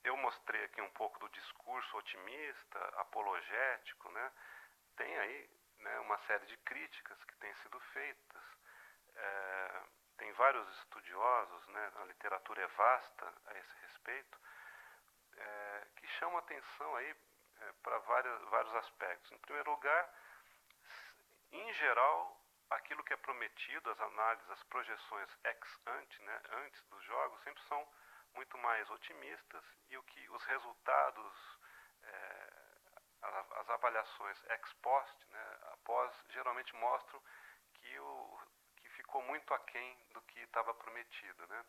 eu mostrei aqui um pouco do discurso otimista, apologético, né? Tem aí, né, uma série de críticas que têm sido feitas. Tem vários estudiosos, né, a literatura é vasta a esse respeito, que chamam atenção aí para vários aspectos. Em primeiro lugar, em geral, aquilo que é prometido, as análises, as projeções ex ante, né, antes dos jogos, sempre são muito mais otimistas, e os resultados, as avaliações ex post, né, após, geralmente mostram que ficou muito aquém do que estava prometido, né?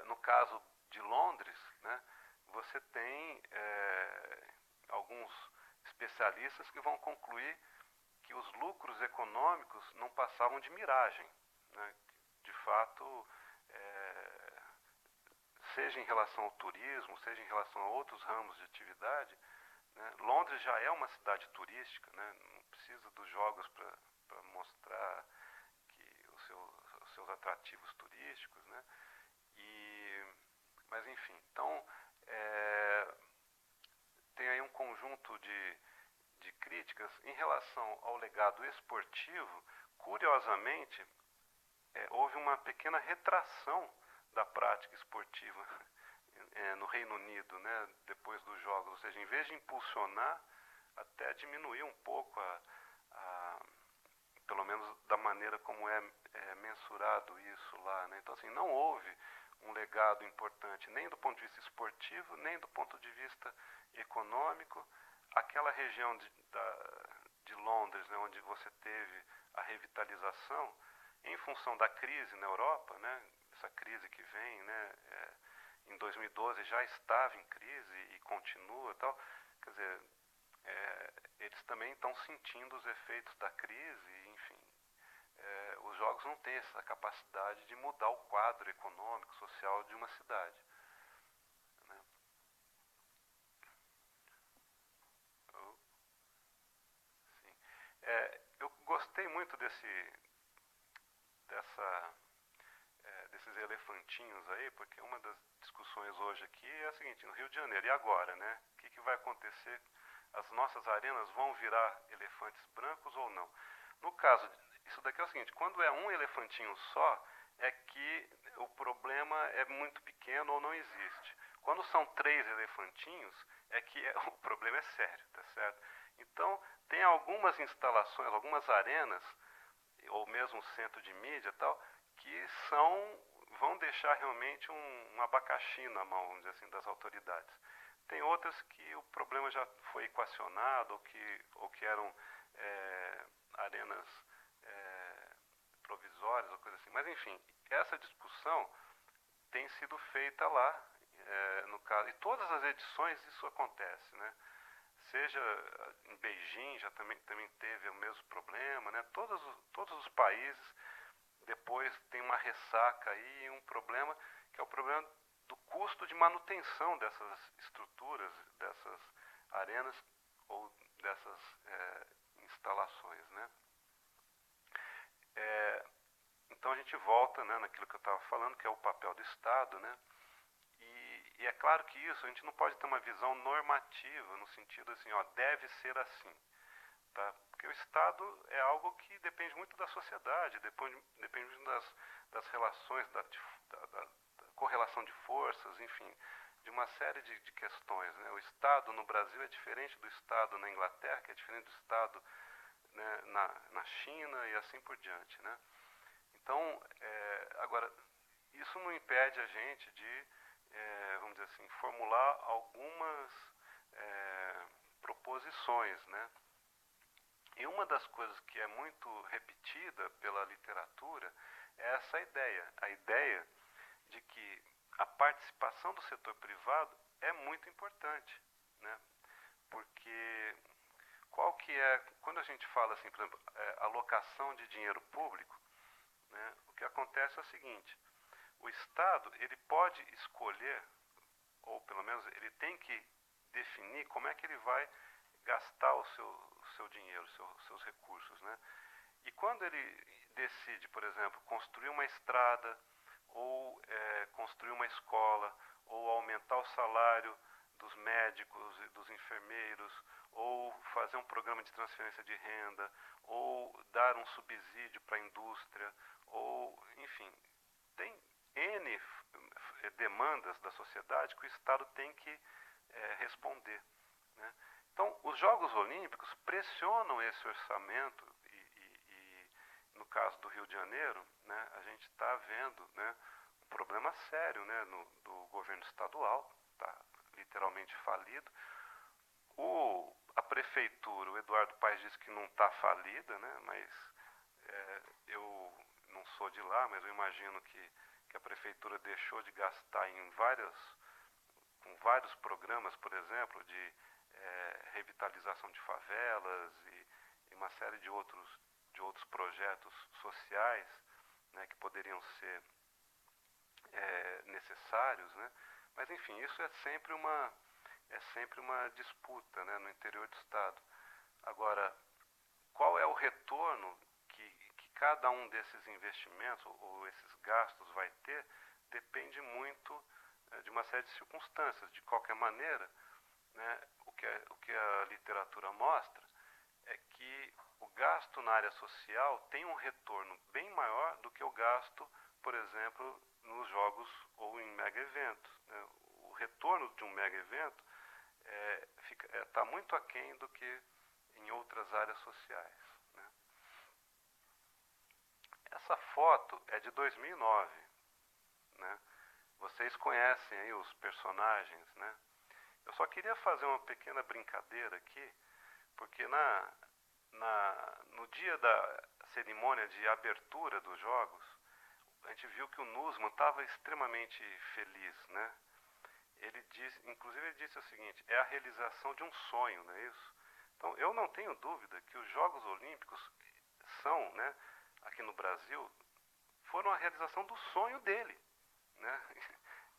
No caso de Londres, né, você tem alguns especialistas que vão concluir que os lucros econômicos não passavam de miragem, né? De fato, seja em relação ao turismo, seja em relação a outros ramos de atividade, né, Londres já é uma cidade turística, né? Não precisa dos jogos para mostrar que os seus atrativos turísticos, né? Mas enfim, então tem aí um conjunto de críticas em relação ao legado esportivo. Curiosamente, houve uma pequena retração da prática esportiva no Reino Unido, né, depois dos jogos, ou seja, em vez de impulsionar, até diminuiu um pouco pelo menos da maneira como é mensurado isso lá, né? Então, assim, não houve um legado importante nem do ponto de vista esportivo, nem do ponto de vista econômico. Aquela região de Londres, né, onde você teve a revitalização, em função da crise na Europa, né, essa crise que vem, né, em 2012 já estava em crise e continua e tal, quer dizer, eles também estão sentindo os efeitos da crise, e, enfim, os jogos não têm essa capacidade de mudar o quadro econômico, social de uma cidade, né? Eu gostei muito desse esses elefantinhos aí, porque uma das discussões hoje aqui é a seguinte: no Rio de Janeiro, e agora, né? O que vai acontecer? As nossas arenas vão virar elefantes brancos ou não? No caso, isso daqui é o seguinte: quando é um elefantinho só, é que o problema é muito pequeno ou não existe. Quando são 3 elefantinhos, é que o problema é sério, tá certo? Então, tem algumas instalações, algumas arenas, ou mesmo centro de mídia e tal, que vão deixar realmente um abacaxi na mão, vamos dizer assim, das autoridades. Tem outras que o problema já foi equacionado, ou que eram arenas provisórias, ou coisa assim. Mas, enfim, essa discussão tem sido feita lá, no caso, e todas as edições isso acontece, né? Seja em Beijing, já também teve o mesmo problema, né? Todos os países depois tem uma ressaca aí, um problema que é o problema do custo de manutenção dessas estruturas, dessas arenas ou dessas instalações, né? Então a gente volta, né, naquilo que eu estava falando, que é o papel do Estado, né? E é claro que isso, a gente não pode ter uma visão normativa, no sentido assim, ó, deve ser assim, tá? Porque o Estado é algo que depende muito da sociedade, depende muito das relações, da correlação de forças, enfim, de uma série de questões, né? O Estado no Brasil é diferente do Estado na Inglaterra, que é diferente do Estado, né, na China e assim por diante, né? Então, agora, isso não impede a gente de, vamos dizer assim, formular algumas proposições, né? E uma das coisas que é muito repetida pela literatura é essa ideia, a ideia de que a participação do setor privado é muito importante, né? Porque quando a gente fala assim, por exemplo, alocação de dinheiro público, né, o que acontece é o seguinte: o Estado ele pode escolher, ou pelo menos ele tem que definir como é que ele vai gastar o seu dinheiro, seus recursos, né? E quando ele decide, por exemplo, construir uma estrada, ou construir uma escola, ou aumentar o salário dos médicos e dos enfermeiros, ou fazer um programa de transferência de renda, ou dar um subsídio para a indústria, ou, enfim, tem N demandas da sociedade que o Estado tem que responder, né? Então, os Jogos Olímpicos pressionam esse orçamento e no caso do Rio de Janeiro, né, a gente está vendo, né, um problema sério, né, do governo estadual, está literalmente falido. A prefeitura, o Eduardo Paes disse que não está falida, né, mas eu não sou de lá, mas eu imagino que a prefeitura deixou de gastar com vários programas, por exemplo, de revitalização de favelas e uma série de outros projetos sociais, né, que poderiam ser necessários, né? Mas enfim, isso é sempre uma disputa, né, no interior do Estado. Agora, qual é o retorno que cada um desses investimentos ou esses gastos vai ter, depende muito de uma série de circunstâncias. De qualquer maneira, né, o que a literatura mostra é que o gasto na área social tem um retorno bem maior do que o gasto, por exemplo, nos jogos ou em mega eventos, né? O retorno de um mega evento está muito aquém do que em outras áreas sociais, né? Essa foto é de 2009, né? Vocês conhecem aí os personagens, né? Eu só queria fazer uma pequena brincadeira aqui, porque no dia da cerimônia de abertura dos jogos, a gente viu que o Nussmann estava extremamente feliz, né? Inclusive ele disse o seguinte: é a realização de um sonho, não é isso? Então eu não tenho dúvida que os Jogos Olímpicos são, né, aqui no Brasil, foram a realização do sonho dele, né?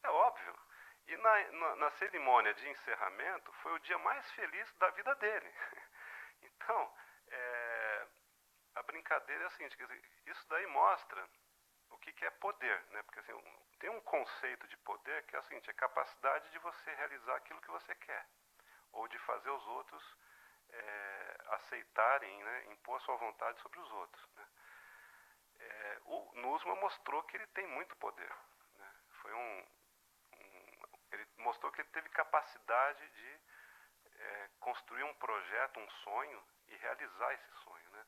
É óbvio. E na cerimônia de encerramento foi o dia mais feliz da vida dele. Então, a brincadeira é a seguinte, quer dizer, isso daí mostra, o que é poder, né? Porque assim, tem um conceito de poder que é o seguinte, a capacidade de você realizar aquilo que você quer, ou de fazer os outros aceitarem, né, impor sua vontade sobre os outros, né? O Nussmann mostrou que ele tem muito poder, né? Ele mostrou que ele teve capacidade de construir um projeto, um sonho e realizar esse sonho, né?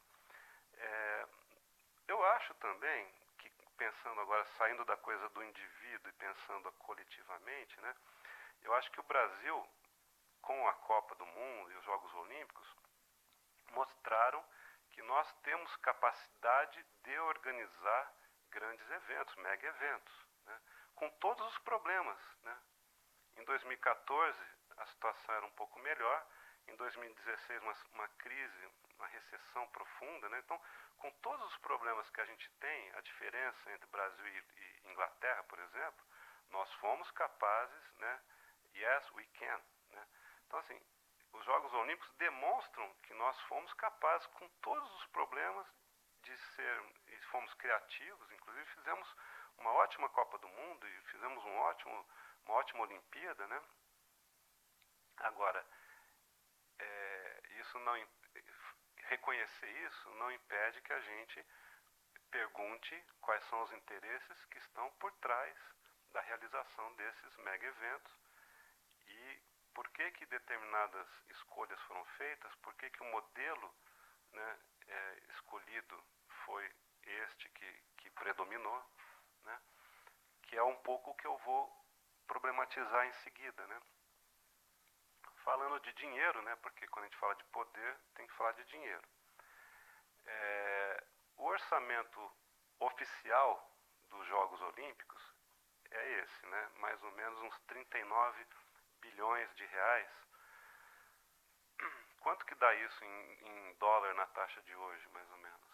Eu acho também que, pensando agora, saindo da coisa do indivíduo e pensando coletivamente, né? Eu acho que o Brasil, com a Copa do Mundo e os Jogos Olímpicos, mostraram que nós temos capacidade de organizar grandes eventos, mega eventos, né? Com todos os problemas, né? Em 2014 a situação era um pouco melhor, em 2016 uma crise, uma recessão profunda, né? Então, com todos os problemas que a gente tem, a diferença entre Brasil e Inglaterra, por exemplo, nós fomos capazes, né? Yes, we can, né? Então, assim, os Jogos Olímpicos demonstram que nós fomos capazes, com todos os problemas, e fomos criativos, inclusive fizemos uma ótima Copa do Mundo e fizemos uma ótima Olimpíada, né? Agora, reconhecer isso não impede que a gente pergunte quais são os interesses que estão por trás da realização desses mega eventos e por que determinadas escolhas foram feitas, por que o modelo, né, escolhido foi este que predominou, né? Que é um pouco o que eu vou problematizar em seguida, né? Falando de dinheiro, né? Porque quando a gente fala de poder, tem que falar de dinheiro. O orçamento oficial dos Jogos Olímpicos é esse, né? Mais ou menos uns 39 bilhões de reais. Quanto que dá isso em dólar na taxa de hoje, mais ou menos?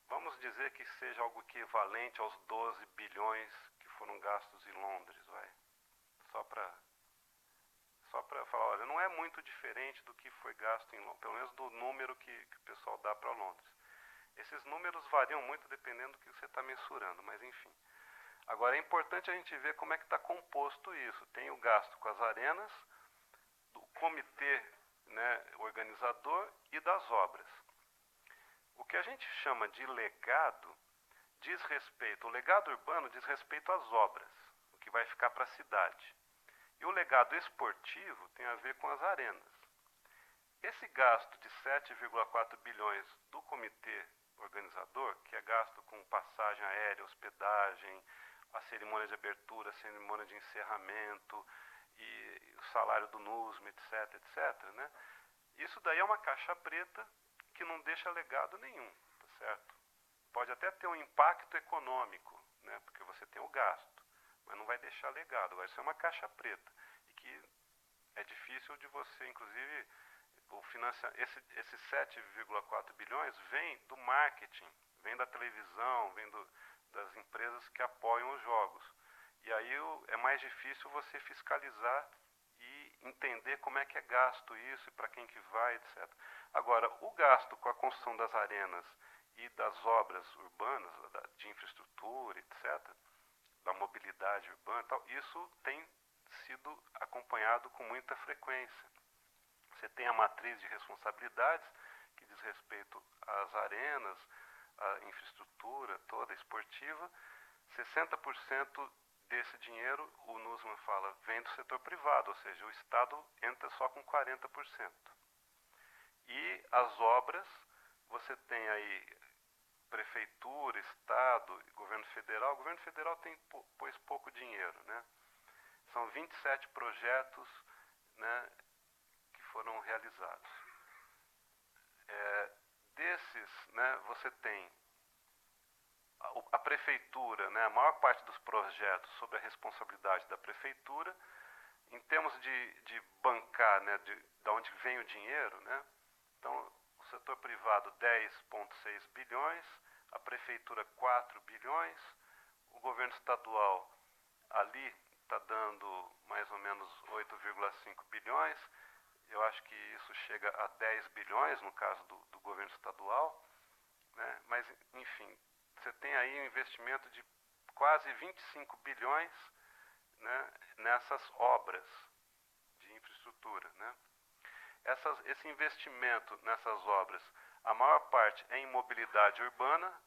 Vamos dizer que seja algo equivalente aos 12 bilhões que foram gastos em Londres, vai. Só para falar, olha, não é muito diferente do que foi gasto em Londres, pelo menos do número que o pessoal dá para Londres. Esses números variam muito dependendo do que você está mensurando, mas enfim. Agora é importante a gente ver como é que está composto isso. Tem o gasto com as arenas, do comitê, né, organizador e das obras. O que a gente chama de legado o legado urbano diz respeito às obras, o que vai ficar para a cidade. E o legado esportivo tem a ver com as arenas. Esse gasto de 7,4 bilhões do comitê organizador, que é gasto com passagem aérea, hospedagem, a cerimônia de abertura, a cerimônia de encerramento e o salário do Nussmann, etc, etc, né? Isso daí é uma caixa preta que não deixa legado nenhum, tá certo? Pode até ter um impacto econômico, né? Porque você tem o gasto, mas não vai deixar legado, vai ser uma caixa preta e que é difícil de você, inclusive, esses 7,4 bilhões vem do marketing, vem da televisão, vem das empresas que apoiam os jogos. E aí é mais difícil você fiscalizar e entender como é que é gasto isso e para quem que vai, etc. Agora, o gasto com a construção das arenas e das obras urbanas, de infraestrutura, etc., da mobilidade urbana e tal, isso tem sido acompanhado com muita frequência. Você tem a matriz de responsabilidades, que diz respeito às arenas, à infraestrutura toda esportiva. 60% desse dinheiro, o Nussmann fala, vem do setor privado, ou seja, o Estado entra só com 40%. E as obras, você tem aí prefeitura, Estado, governo federal. O governo federal pôs pouco dinheiro, né? São 27 projetos, né, que foram realizados. Desses, né, você tem a prefeitura, né, a maior parte dos projetos sob a responsabilidade da prefeitura. Em termos de bancar, né, de onde vem o dinheiro, né? Então, o setor privado 10,6 bilhões, a prefeitura 4 bilhões, o governo estadual ali está dando mais ou menos 8,5 bilhões, eu acho que isso chega a 10 bilhões no caso do governo estadual, né? Mas, enfim, você tem aí um investimento de quase 25 bilhões, né, nessas obras de infraestrutura, né? Esse investimento nessas obras, a maior parte é em mobilidade urbana,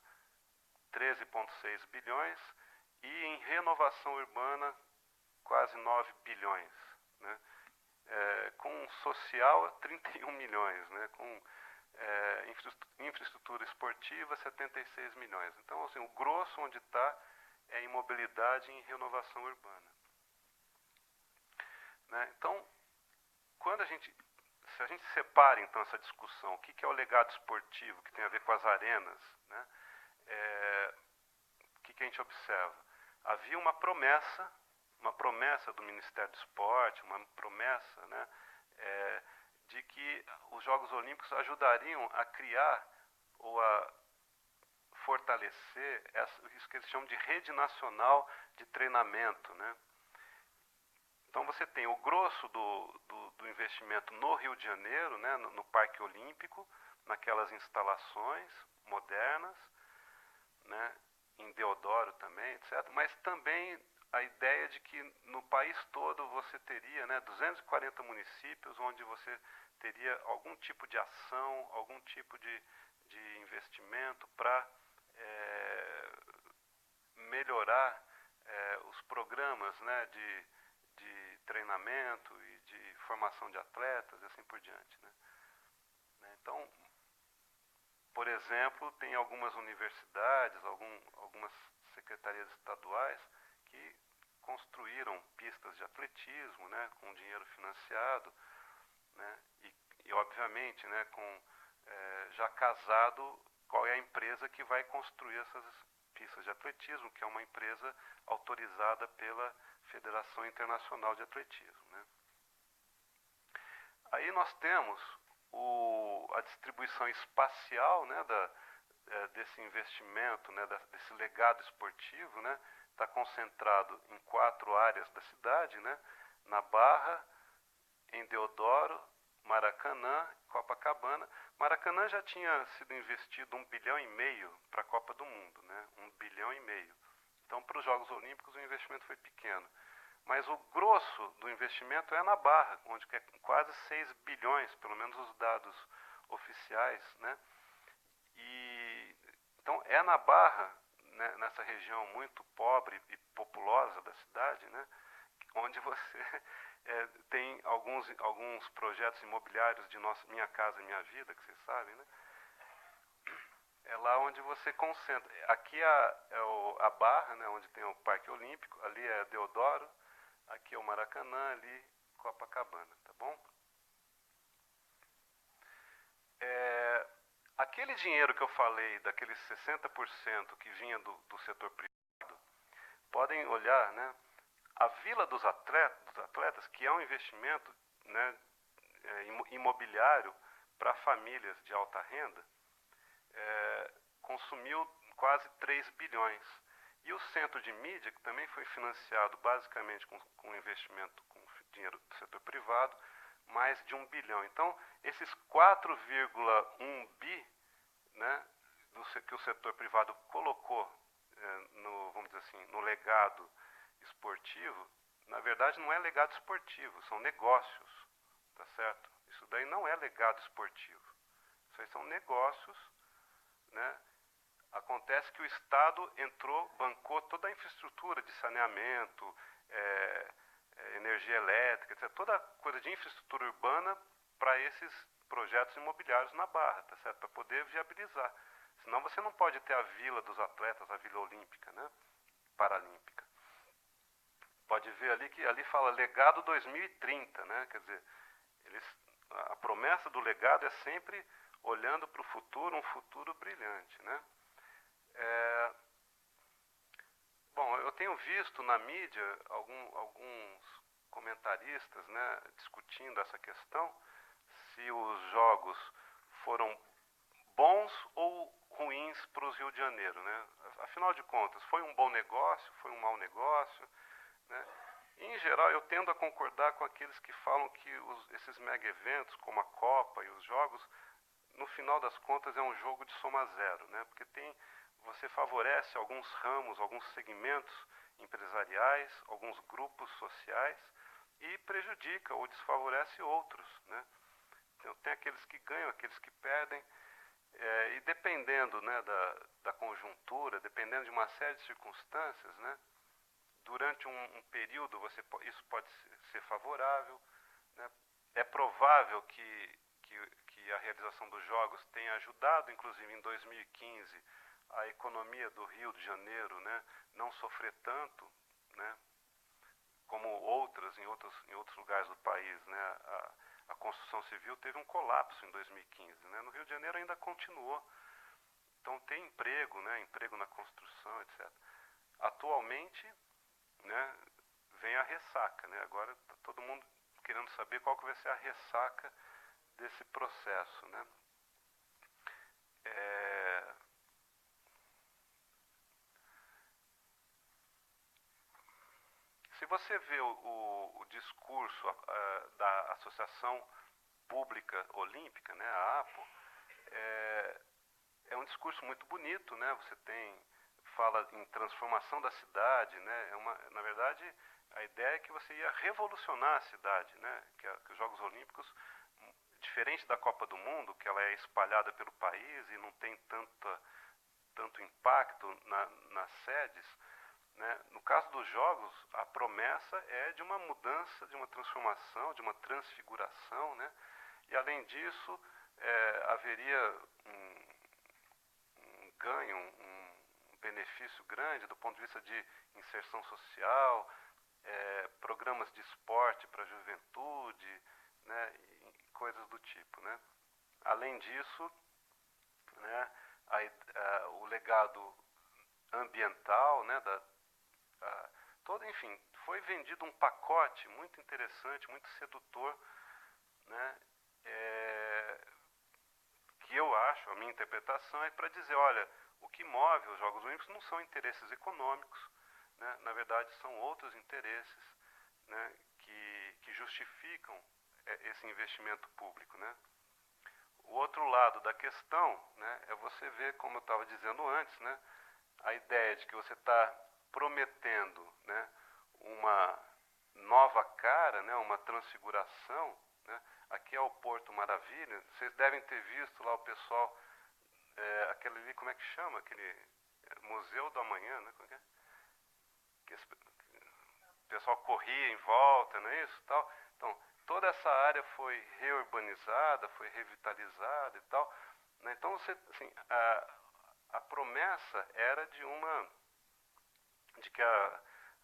13,6 bilhões, e em renovação urbana, quase 9 bilhões, né? Com social, 31 milhões, né? Com infraestrutura esportiva, 76 milhões. Então, assim, o grosso onde está é em mobilidade e em renovação urbana, né? Então, se a gente separa então essa discussão, o que é o legado esportivo, que tem a ver com as arenas, né? O que a gente observa? Havia uma promessa do Ministério do Esporte, uma promessa, né, de que os Jogos Olímpicos ajudariam a criar ou a fortalecer isso que eles chamam de rede nacional de treinamento, né? Então você tem o grosso do investimento no Rio de Janeiro, né, no Parque Olímpico, naquelas instalações modernas, né, em Deodoro também, etc. Mas também a ideia de que no país todo você teria, né, 240 municípios onde você teria algum tipo de ação, algum tipo de investimento para melhorar os programas, né, de treinamento e de formação de atletas e assim por diante, né? Então, por exemplo, tem algumas universidades, algumas secretarias estaduais que construíram pistas de atletismo, né, com dinheiro financiado, né, e obviamente, né, já casado qual é a empresa que vai construir essas pistas de atletismo, que é uma empresa autorizada pela Federação Internacional de Atletismo, né? Aí nós temos a distribuição espacial, né, desse investimento, né, desse legado esportivo, né? Está concentrado em 4 áreas da cidade, né? Na Barra, em Deodoro, Maracanã, Copacabana. Maracanã já tinha sido investido 1,5 bilhão para a Copa do Mundo, né? 1,5 bilhão. Então, para os Jogos Olímpicos o investimento foi pequeno. Mas o grosso do investimento é na Barra, onde é quase 6 bilhões, pelo menos os dados oficiais, né? Então é na Barra, né, nessa região muito pobre e populosa da cidade, né, onde você tem alguns projetos imobiliários de Minha Casa Minha Vida, que vocês sabem, né? É lá onde você concentra. Aqui é a Barra, né, onde tem o Parque Olímpico, ali é Deodoro, aqui é o Maracanã, ali Copacabana, tá bom? Aquele dinheiro que eu falei, daqueles 60% que vinha do setor privado, podem olhar, né, a Vila dos Atletas, que é um investimento, né, imobiliário para famílias de alta renda, consumiu quase 3 bilhões. E o centro de mídia, que também foi financiado basicamente com investimento com dinheiro do setor privado, mais de 1 bilhão. Então, esses 4,1 bi, né, que o setor privado colocou vamos dizer assim, no legado esportivo, na verdade não é legado esportivo, são negócios, tá certo? Isso daí não é legado esportivo. Isso aí são negócios, né? Acontece que o Estado bancou toda a infraestrutura de saneamento, energia elétrica, etc., toda coisa de infraestrutura urbana para esses projetos imobiliários na Barra, tá certo? Para poder viabilizar. Senão você não pode ter a Vila dos Atletas, a Vila Olímpica, né? Paralímpica. Pode ver ali que ali fala legado 2030, né? Quer dizer, a promessa do legado é sempre olhando para o futuro, um futuro brilhante, né? Bom, eu tenho visto na mídia alguns comentaristas, né, discutindo essa questão, se os jogos foram bons ou ruins para os Rio de Janeiro, né? Afinal de contas, foi um bom negócio, foi um mau negócio, né? Em geral, eu tendo a concordar com aqueles que falam que esses mega eventos, como a Copa e os jogos, no final das contas é um jogo de soma zero, né? Porque você favorece alguns ramos, alguns segmentos empresariais, alguns grupos sociais e prejudica ou desfavorece outros, né? Então tem aqueles que ganham, aqueles que perdem, e dependendo, né, da conjuntura, dependendo de uma série de circunstâncias, né, durante um período isso pode ser favorável, né? É provável que a realização dos Jogos tenha ajudado, inclusive em 2015, a economia do Rio de Janeiro, né, não sofrer tanto, né, como outras em outros lugares do país, né? A construção civil teve um colapso em 2015, né? No Rio de Janeiro ainda continuou. Então tem emprego, né, emprego na construção, etc. Atualmente, né, vem a ressaca, né? Agora está todo mundo querendo saber qual que vai ser a ressaca desse processo, né? Se você vê o discurso da Associação Pública Olímpica, né, a APO, é um discurso muito bonito, né? Você fala em transformação da cidade, né? Na verdade, a ideia é que você ia revolucionar a cidade, né? Que os Jogos Olímpicos, diferente da Copa do Mundo, que ela é espalhada pelo país e não tem tanto impacto nas sedes, né? No caso dos Jogos, a promessa é de uma mudança, de uma transformação, de uma transfiguração, né? E além disso, haveria um ganho, um benefício grande do ponto de vista de inserção social, programas de esporte para a juventude, né? E coisas do tipo, né? Além disso, né, o legado ambiental, né, enfim, foi vendido um pacote muito interessante, muito sedutor, né, que eu acho, a minha interpretação é para dizer, olha, o que move os Jogos Olímpicos não são interesses econômicos, né, na verdade são outros interesses, né, que justificam esse investimento público, né. O outro lado da questão, né, é você ver, como eu estava dizendo antes, né, a ideia de que você está prometendo, né, uma nova cara, né, uma transfiguração, né. Aqui é o Porto Maravilha, vocês devem ter visto lá o pessoal, aquele ali, como é que chama? Aquele Museu do Amanhã, né? Como é? Que o pessoal corria em volta, não é isso? Tal. Então, toda essa área foi reurbanizada, foi revitalizada e tal, né? Então, você, assim, a promessa era de que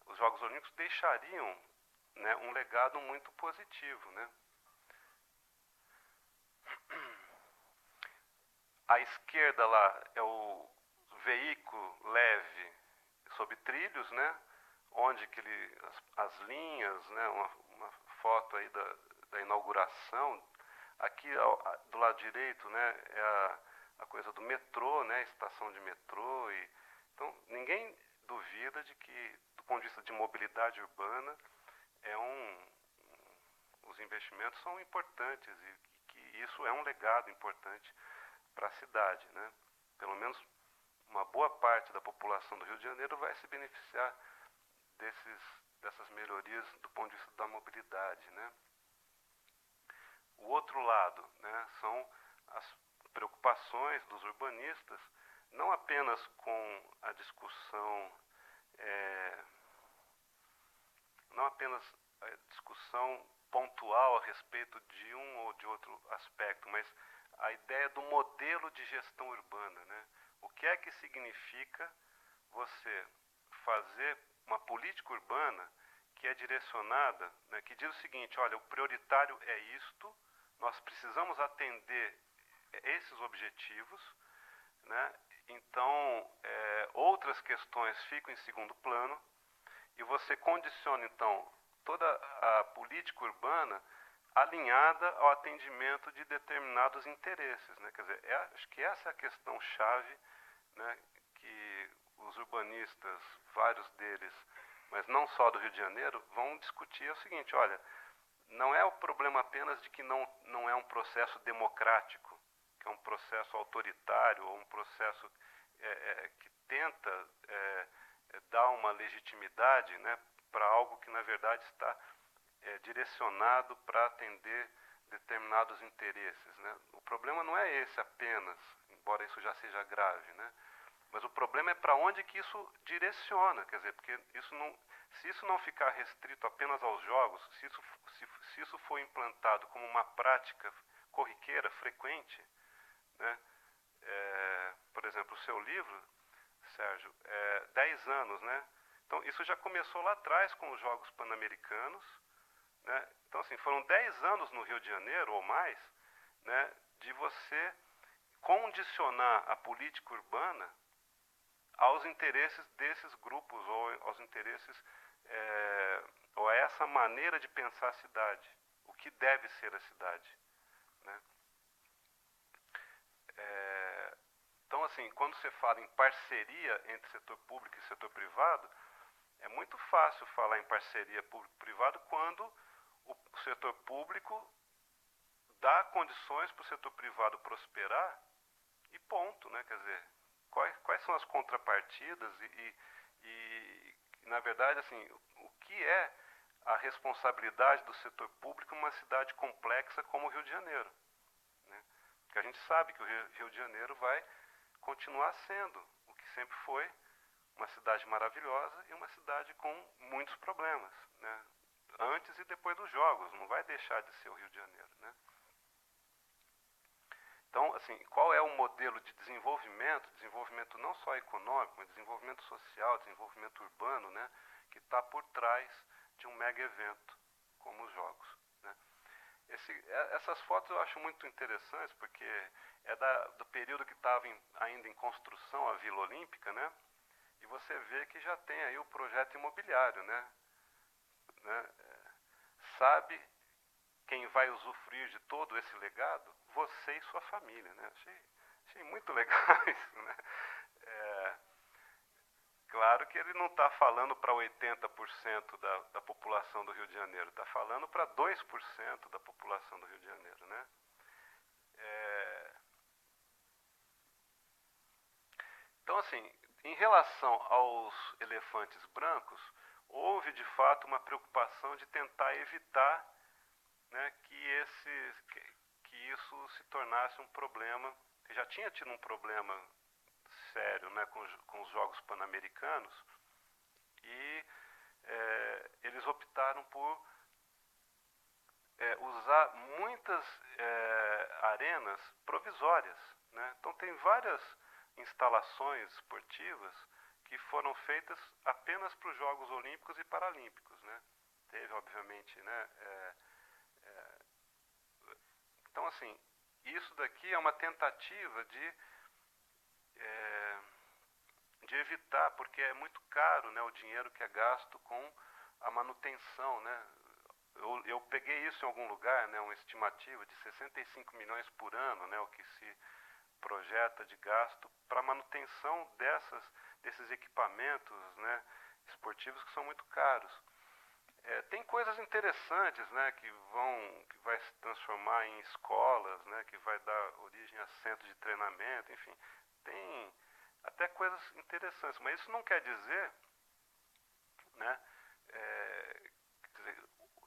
os Jogos Olímpicos deixariam, né, um legado muito positivo, né? À esquerda lá é o veículo leve sob trilhos, né? Onde as linhas, né? Uma foto aí da inauguração. Aqui do lado direito, né, é a coisa do metrô, né? Estação de metrô. Então ninguém duvida de que, do ponto de vista de mobilidade urbana, os investimentos são importantes e que isso é um legado importante para a cidade, né? Pelo menos uma boa parte da população do Rio de Janeiro vai se beneficiar dessas melhorias do ponto de vista da mobilidade, né? O outro lado, né, são as preocupações dos urbanistas, não apenas com a discussão, não apenas a discussão pontual a respeito de um ou de outro aspecto, mas a ideia do modelo de gestão urbana, né? O que é que significa você fazer uma política urbana que é direcionada, né, que diz o seguinte, olha, o prioritário é isto, nós precisamos atender esses objetivos, né? Então, outras questões ficam em segundo plano e você condiciona, então, toda a política urbana alinhada ao atendimento de determinados interesses, né? Quer dizer, acho que essa é a questão-chave, né, que os urbanistas, vários deles, mas não só do Rio de Janeiro, vão discutir é o seguinte, olha, não é o problema apenas de que não é um processo democrático, que é um processo autoritário ou um processo que tenta dar uma legitimidade, né, para algo que na verdade está direcionado para atender determinados interesses, né? O problema não é esse apenas, embora isso já seja grave, né? Mas o problema é para onde que isso direciona, quer dizer, porque se isso não ficar restrito apenas aos jogos, se isso for implantado como uma prática corriqueira, frequente, né? Por exemplo, o seu livro, Sérgio, 10 anos, né? Então isso já começou lá atrás com os Jogos Pan-Americanos, né? Então assim, foram 10 anos no Rio de Janeiro ou mais, né, de você condicionar a política urbana aos interesses desses grupos ou aos interesses ou a essa maneira de pensar a cidade, o que deve ser a cidade, né? Então assim, quando você fala em parceria entre setor público e setor privado, é muito fácil falar em parceria público-privado quando o setor público dá condições para o setor privado prosperar e ponto, né? Quer dizer, quais são as contrapartidas e na verdade, assim, o que é a responsabilidade do setor público numa cidade complexa como o Rio de Janeiro, né? Porque a gente sabe que o Rio de Janeiro vai continuar sendo o que sempre foi, uma cidade maravilhosa e uma cidade com muitos problemas, né? Antes e depois dos jogos, não vai deixar de ser o Rio de Janeiro, né? Então, assim, qual é o modelo de desenvolvimento não só econômico, mas desenvolvimento social, desenvolvimento urbano, né, que está por trás de um mega evento como os Jogos, né? Essas fotos eu acho muito interessantes porque é do período que estava ainda em construção a Vila Olímpica, né? E você vê que já tem aí o projeto imobiliário, né? Sabe quem vai usufruir de todo esse legado? Você e sua família, né? Achei muito legal isso, né? Claro que ele não está falando para 80% da população do Rio de Janeiro, está falando para 2% da população do Rio de Janeiro, né? Então, assim, em relação aos elefantes brancos, houve de fato uma preocupação de tentar evitar, né, que isso se tornasse um problema, que já tinha tido um problema sério, né, com os Jogos Pan-Americanos, e eles optaram por usar muitas arenas provisórias, né? Então tem várias instalações esportivas que foram feitas apenas para os Jogos Olímpicos e Paralímpicos, né? Teve, obviamente, né? Então, assim, isso daqui é uma tentativa de evitar, porque é muito caro, né, o dinheiro que é gasto com a manutenção, né? Eu peguei isso em algum lugar, né, uma estimativa de 65 milhões por ano, né, o que se projeta de gasto para manutenção desses equipamentos, né, esportivos que são muito caros. Tem coisas interessantes, né, que vai se transformar em escolas, né, que vai dar origem a centros de treinamento, enfim, tem até coisas interessantes, mas isso não quer dizer, né,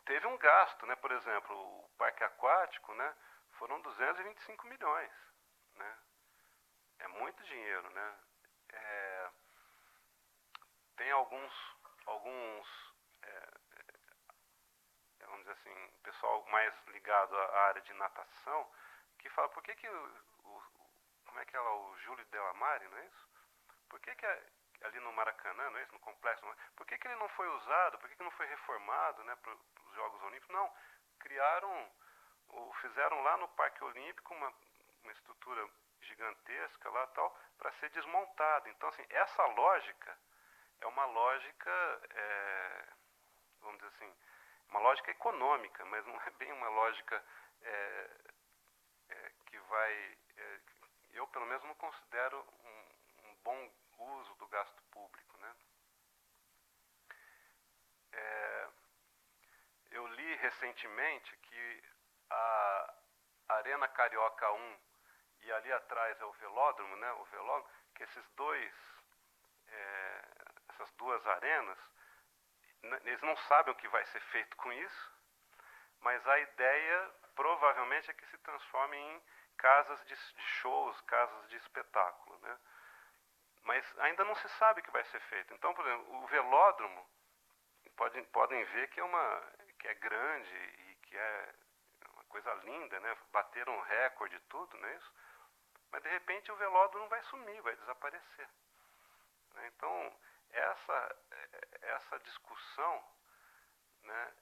teve um gasto, né, por exemplo, o parque aquático, né, foram 225 milhões, né, é muito dinheiro, né, tem alguns vamos dizer assim, pessoal mais ligado à área de natação, que fala, por que como é que é lá, o Júlio Delamare, não é isso? Por que ali no Maracanã, não é isso, no complexo, por que ele não foi usado, por que não foi reformado, né, para os Jogos Olímpicos? Não, fizeram lá no Parque Olímpico uma estrutura gigantesca lá tal, para ser desmontada. Então, assim, essa lógica é uma lógica, vamos dizer assim, uma lógica econômica, mas não é bem uma lógica que vai... eu, pelo menos, não considero um bom uso do gasto público, né? Eu li recentemente que a Arena Carioca 1 e ali atrás é o velódromo, né? O velódromo, que essas duas arenas, eles não sabem o que vai ser feito com isso, mas a ideia provavelmente é que se transforme em casas de shows, casas de espetáculo, né? Mas ainda não se sabe o que vai ser feito. Então, por exemplo, o velódromo, podem ver que é grande e que é uma coisa linda, né? Bateram um recorde e tudo, não é isso? Mas de repente o velódromo vai sumir, vai desaparecer, né? Então, essa discussão, né,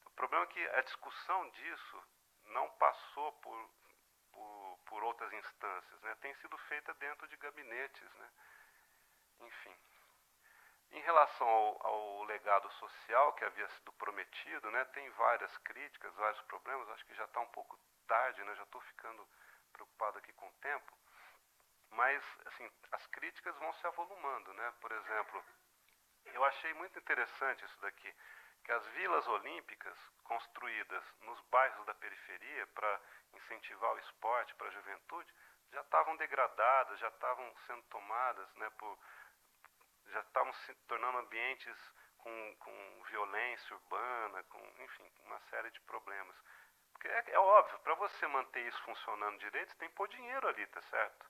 o problema é que a discussão disso não passou por outras instâncias, né? Tem sido feita dentro de gabinetes, né? Enfim. Em relação ao legado social que havia sido prometido, né, tem várias críticas, vários problemas. Acho que já está um pouco tarde, né? Já estou ficando preocupado aqui com o tempo. Mas, assim, as críticas vão se avolumando, né? Por exemplo, eu achei muito interessante isso daqui, que as vilas olímpicas construídas nos bairros da periferia para incentivar o esporte para a juventude já estavam degradadas, já estavam sendo tomadas, né, já estavam se tornando ambientes com violência urbana, enfim, uma série de problemas. Porque é óbvio, para você manter isso funcionando direito, você tem que pôr dinheiro ali, tá certo?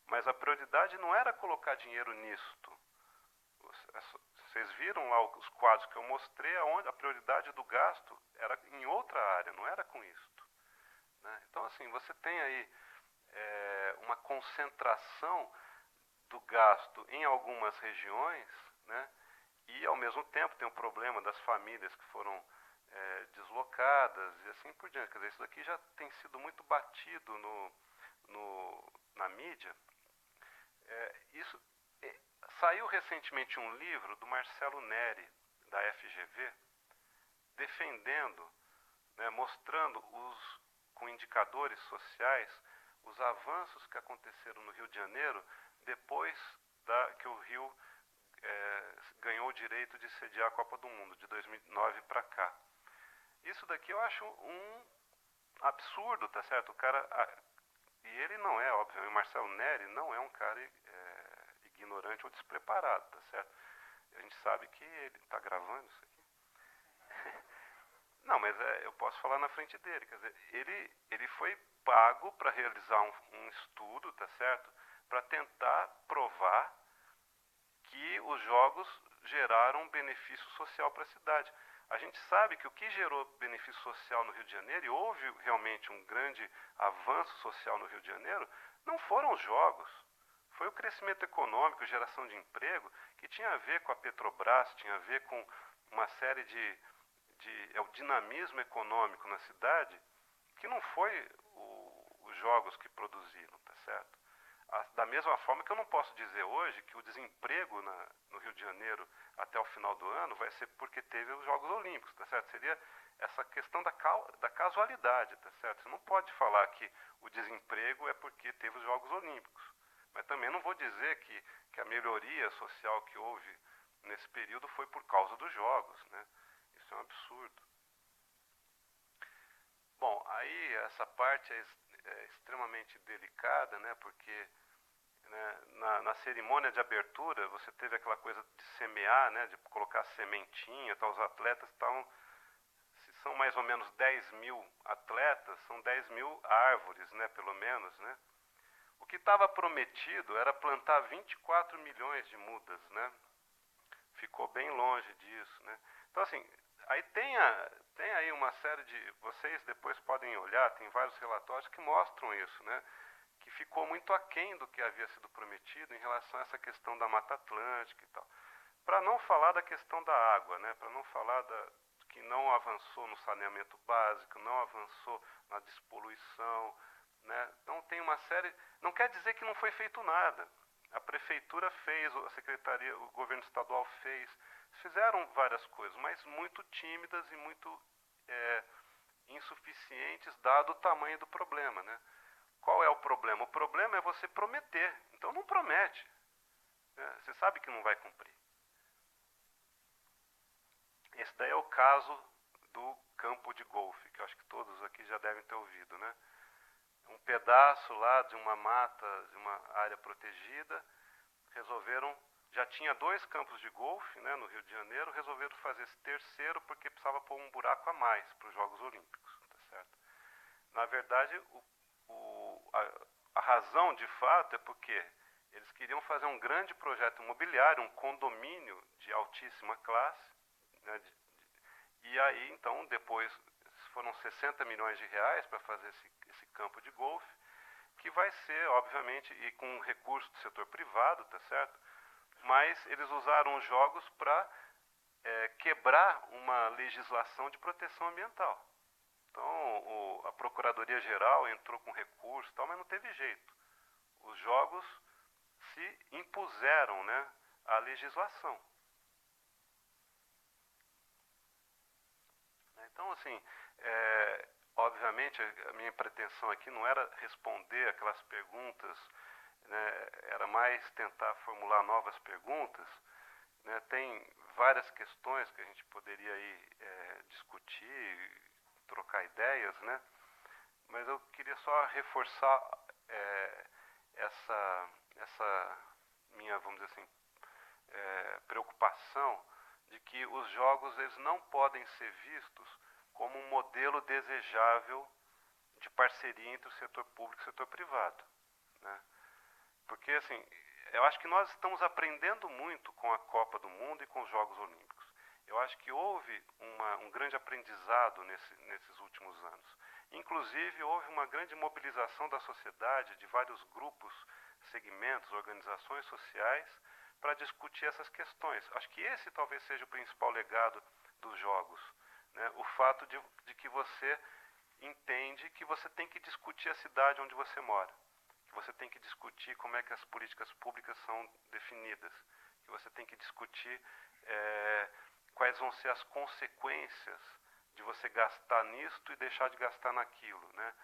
Mas a prioridade não era colocar dinheiro nisto. Vocês viram lá os quadros que eu mostrei, onde a prioridade do gasto era em outra área, não era com isto, né? Então, assim, você tem aí uma concentração do gasto em algumas regiões, né? E, ao mesmo tempo, tem o problema das famílias que foram deslocadas e assim por diante. Quer dizer, isso daqui já tem sido muito batido na mídia. Saiu recentemente um livro do Marcelo Neri, da FGV, defendendo, né, mostrando com indicadores sociais os avanços que aconteceram no Rio de Janeiro depois que o Rio ganhou o direito de sediar a Copa do Mundo, de 2009 para cá. Isso daqui eu acho um absurdo, tá certo? O cara... E ele não é, obviamente, o Marcelo Neri não é um cara ignorante ou despreparado, tá certo? A gente sabe que ele está gravando isso aqui. Não, mas eu posso falar na frente dele. Quer dizer, ele foi pago para realizar um estudo, tá certo? Para tentar provar que os jogos geraram um benefício social para a cidade. A gente sabe que o que gerou benefício social no Rio de Janeiro, e houve realmente um grande avanço social no Rio de Janeiro, não foram os jogos. Foi o crescimento econômico, geração de emprego, que tinha a ver com a Petrobras, tinha a ver com uma série o dinamismo econômico na cidade, que não foi os jogos que produziram, tá certo? Da mesma forma que eu não posso dizer hoje que o desemprego no Rio de Janeiro até o final do ano vai ser porque teve os Jogos Olímpicos, tá certo? Seria essa questão da casualidade, tá certo? Você não pode falar que o desemprego é porque teve os Jogos Olímpicos. Mas também não vou dizer que a melhoria social que houve nesse período foi por causa dos jogos, né? Isso é um absurdo. Bom, aí essa parte é extremamente delicada, né? Porque na cerimônia de abertura você teve aquela coisa de semear, né? De colocar sementinha, tá? Os atletas estavam... Se são mais ou menos 10 mil atletas, são 10 mil árvores, né? Pelo menos, né? O que estava prometido era plantar 24 milhões de mudas, né? Ficou bem longe disso, né? Então, assim, aí tem aí uma série de... Vocês depois podem olhar, tem vários relatórios que mostram isso, né? Que ficou muito aquém do que havia sido prometido em relação a essa questão da Mata Atlântica e tal. Para não falar da questão da água, né? Para não falar que não avançou no saneamento básico, não avançou na despoluição, né? Então tem uma série... Não quer dizer que não foi feito nada. A prefeitura fez, a secretaria, o governo estadual fez. Fizeram várias coisas, mas muito tímidas e muito insuficientes dado o tamanho do problema, né? Qual é o problema? O problema é você prometer. Então não promete, né? Você sabe que não vai cumprir. Esse daí é o caso do campo de golfe, que eu acho que todos aqui já devem ter ouvido, né? um pedaço lá de uma mata, de uma área protegida, resolveram, já tinha 2 campos de golfe, né, no Rio de Janeiro, resolveram fazer esse terceiro porque precisava pôr um buraco a mais para os Jogos Olímpicos, tá certo? Na verdade, a razão de fato é porque eles queriam fazer um grande projeto imobiliário, um condomínio de altíssima classe, né, e aí então depois foram 60 milhões de reais para fazer esse campo de golfe, que vai ser, obviamente, e com recurso do setor privado, tá certo? Mas eles usaram os jogos para quebrar uma legislação de proteção ambiental. Então, a Procuradoria-Geral entrou com recurso e tal, mas não teve jeito. Os jogos se impuseram, né, à legislação. Então, assim, obviamente, a minha pretensão aqui não era responder aquelas perguntas, né, era mais tentar formular novas perguntas, né. Tem várias questões que a gente poderia aí, discutir, trocar ideias, né, mas eu queria só reforçar essa minha, vamos dizer assim, preocupação de que os jogos eles não podem ser vistos como um modelo desejável de parceria entre o setor público e o setor privado, né? Porque, assim, eu acho que nós estamos aprendendo muito com a Copa do Mundo e com os Jogos Olímpicos. Eu acho que houve um grande aprendizado nesses últimos anos. Inclusive, houve uma grande mobilização da sociedade, de vários grupos, segmentos, organizações sociais, para discutir essas questões. Acho que esse talvez seja o principal legado dos Jogos, né? O fato de que você entende que você tem que discutir a cidade onde você mora, que você tem que discutir como é que as políticas públicas são definidas, que você tem que discutir quais vão ser as consequências de você gastar nisto e deixar de gastar naquilo, né?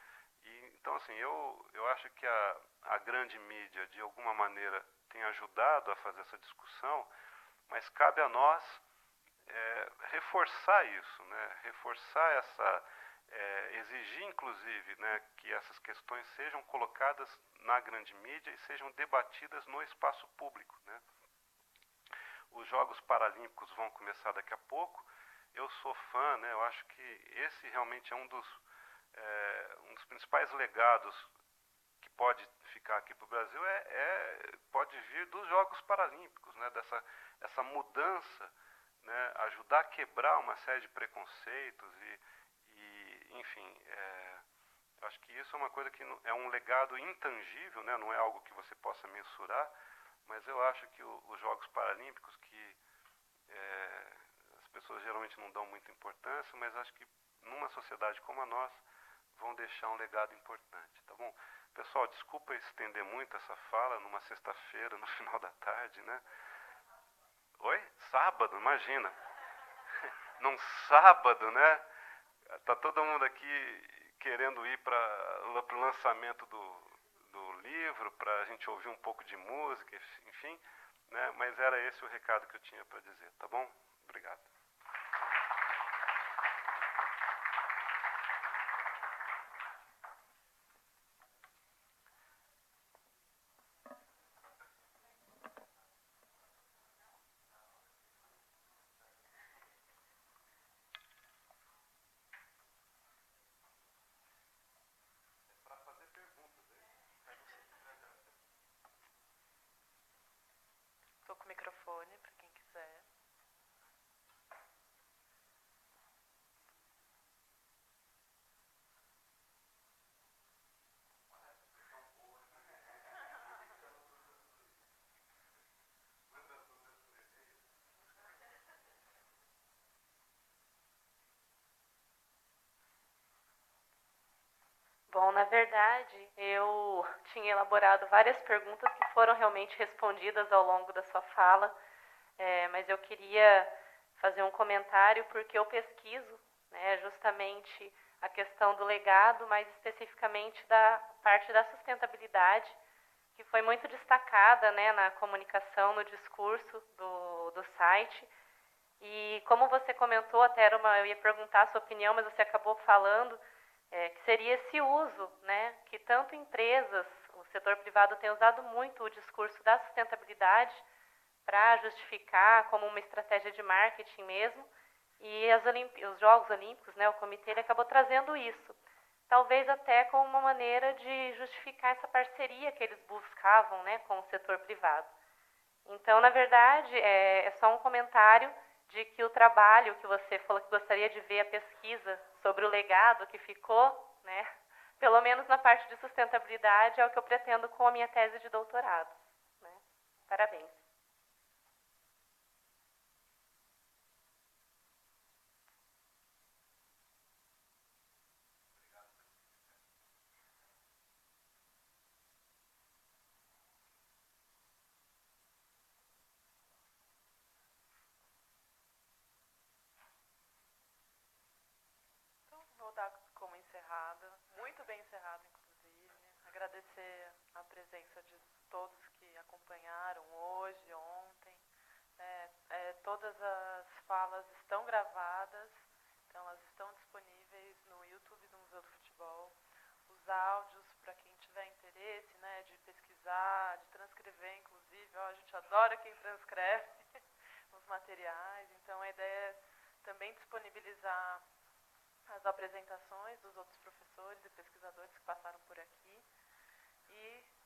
Então, assim, eu acho que a grande mídia, de alguma maneira, tem ajudado a fazer essa discussão, mas cabe a nós reforçar isso, né? Reforçar exigir, inclusive, né, que essas questões sejam colocadas na grande mídia e sejam debatidas no espaço público, né? Os Jogos Paralímpicos vão começar daqui a pouco. Eu sou fã, né? Eu acho que esse realmente é um dos principais legados que pode ficar aqui para o Brasil, pode vir dos Jogos Paralímpicos, né? Essa mudança, né? Ajudar a quebrar uma série de preconceitos enfim, eu acho que isso é uma coisa que é um legado intangível, né? Não é algo que você possa mensurar, mas eu acho que os Jogos Paralímpicos, que as pessoas geralmente não dão muita importância, mas acho que numa sociedade como a nossa, vão deixar um legado importante, tá bom? Pessoal, desculpa estender muito essa fala numa sexta-feira, no final da tarde, né? Oi? Sábado, imagina. Num sábado, né? Tá todo mundo aqui querendo ir para o lançamento do livro, para a gente ouvir um pouco de música, enfim, né? Mas era esse o recado que eu tinha para dizer, tá bom? Obrigado. Estou com o microfone para quem quiser. Bom, na verdade, eu tinha elaborado várias perguntas que foram realmente respondidas ao longo da sua fala, mas eu queria fazer um comentário porque eu pesquiso, né, justamente a questão do legado, mais especificamente da parte da sustentabilidade, que foi muito destacada, né, na comunicação, no discurso do site. E como você comentou, eu ia perguntar a sua opinião, mas você acabou falando que seria esse uso, né, que tanto empresas, o setor privado tem usado muito o discurso da sustentabilidade para justificar como uma estratégia de marketing mesmo, e os Jogos Olímpicos, né, o comitê, ele acabou trazendo isso, talvez até como uma maneira de justificar essa parceria que eles buscavam, né, com o setor privado. Então, na verdade, é só um comentário de que o trabalho que você falou que gostaria de ver, a pesquisa sobre o legado que ficou, né, pelo menos na parte de sustentabilidade, é o que eu pretendo com a minha tese de doutorado, né? Parabéns. Então, vou dar como encerrada, muito bem encerrada, inclusive. Agradecer a presença de todos que acompanharam hoje, ontem. Todas as falas estão gravadas, então elas estão disponíveis no YouTube do Museu do Futebol. Os áudios, para quem tiver interesse, né, de pesquisar, de transcrever, inclusive, a gente adora quem transcreve os materiais, então a ideia é também disponibilizar as apresentações dos outros professores e pesquisadores que passaram por aqui e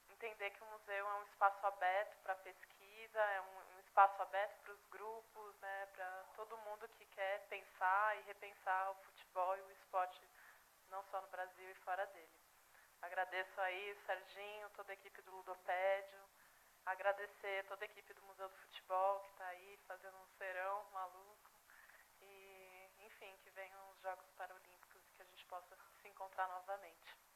entender que o museu é um espaço aberto para pesquisa, é um espaço aberto para os grupos, né, para todo mundo que quer pensar e repensar o futebol e o esporte, não só no Brasil e fora dele. Agradeço aí o Serginho, toda a equipe do Ludopédio, agradecer toda a equipe do Museu do Futebol que está aí fazendo um serão maluco e, enfim, que venham os Jogos Paralímpicos e que a gente possa se encontrar novamente.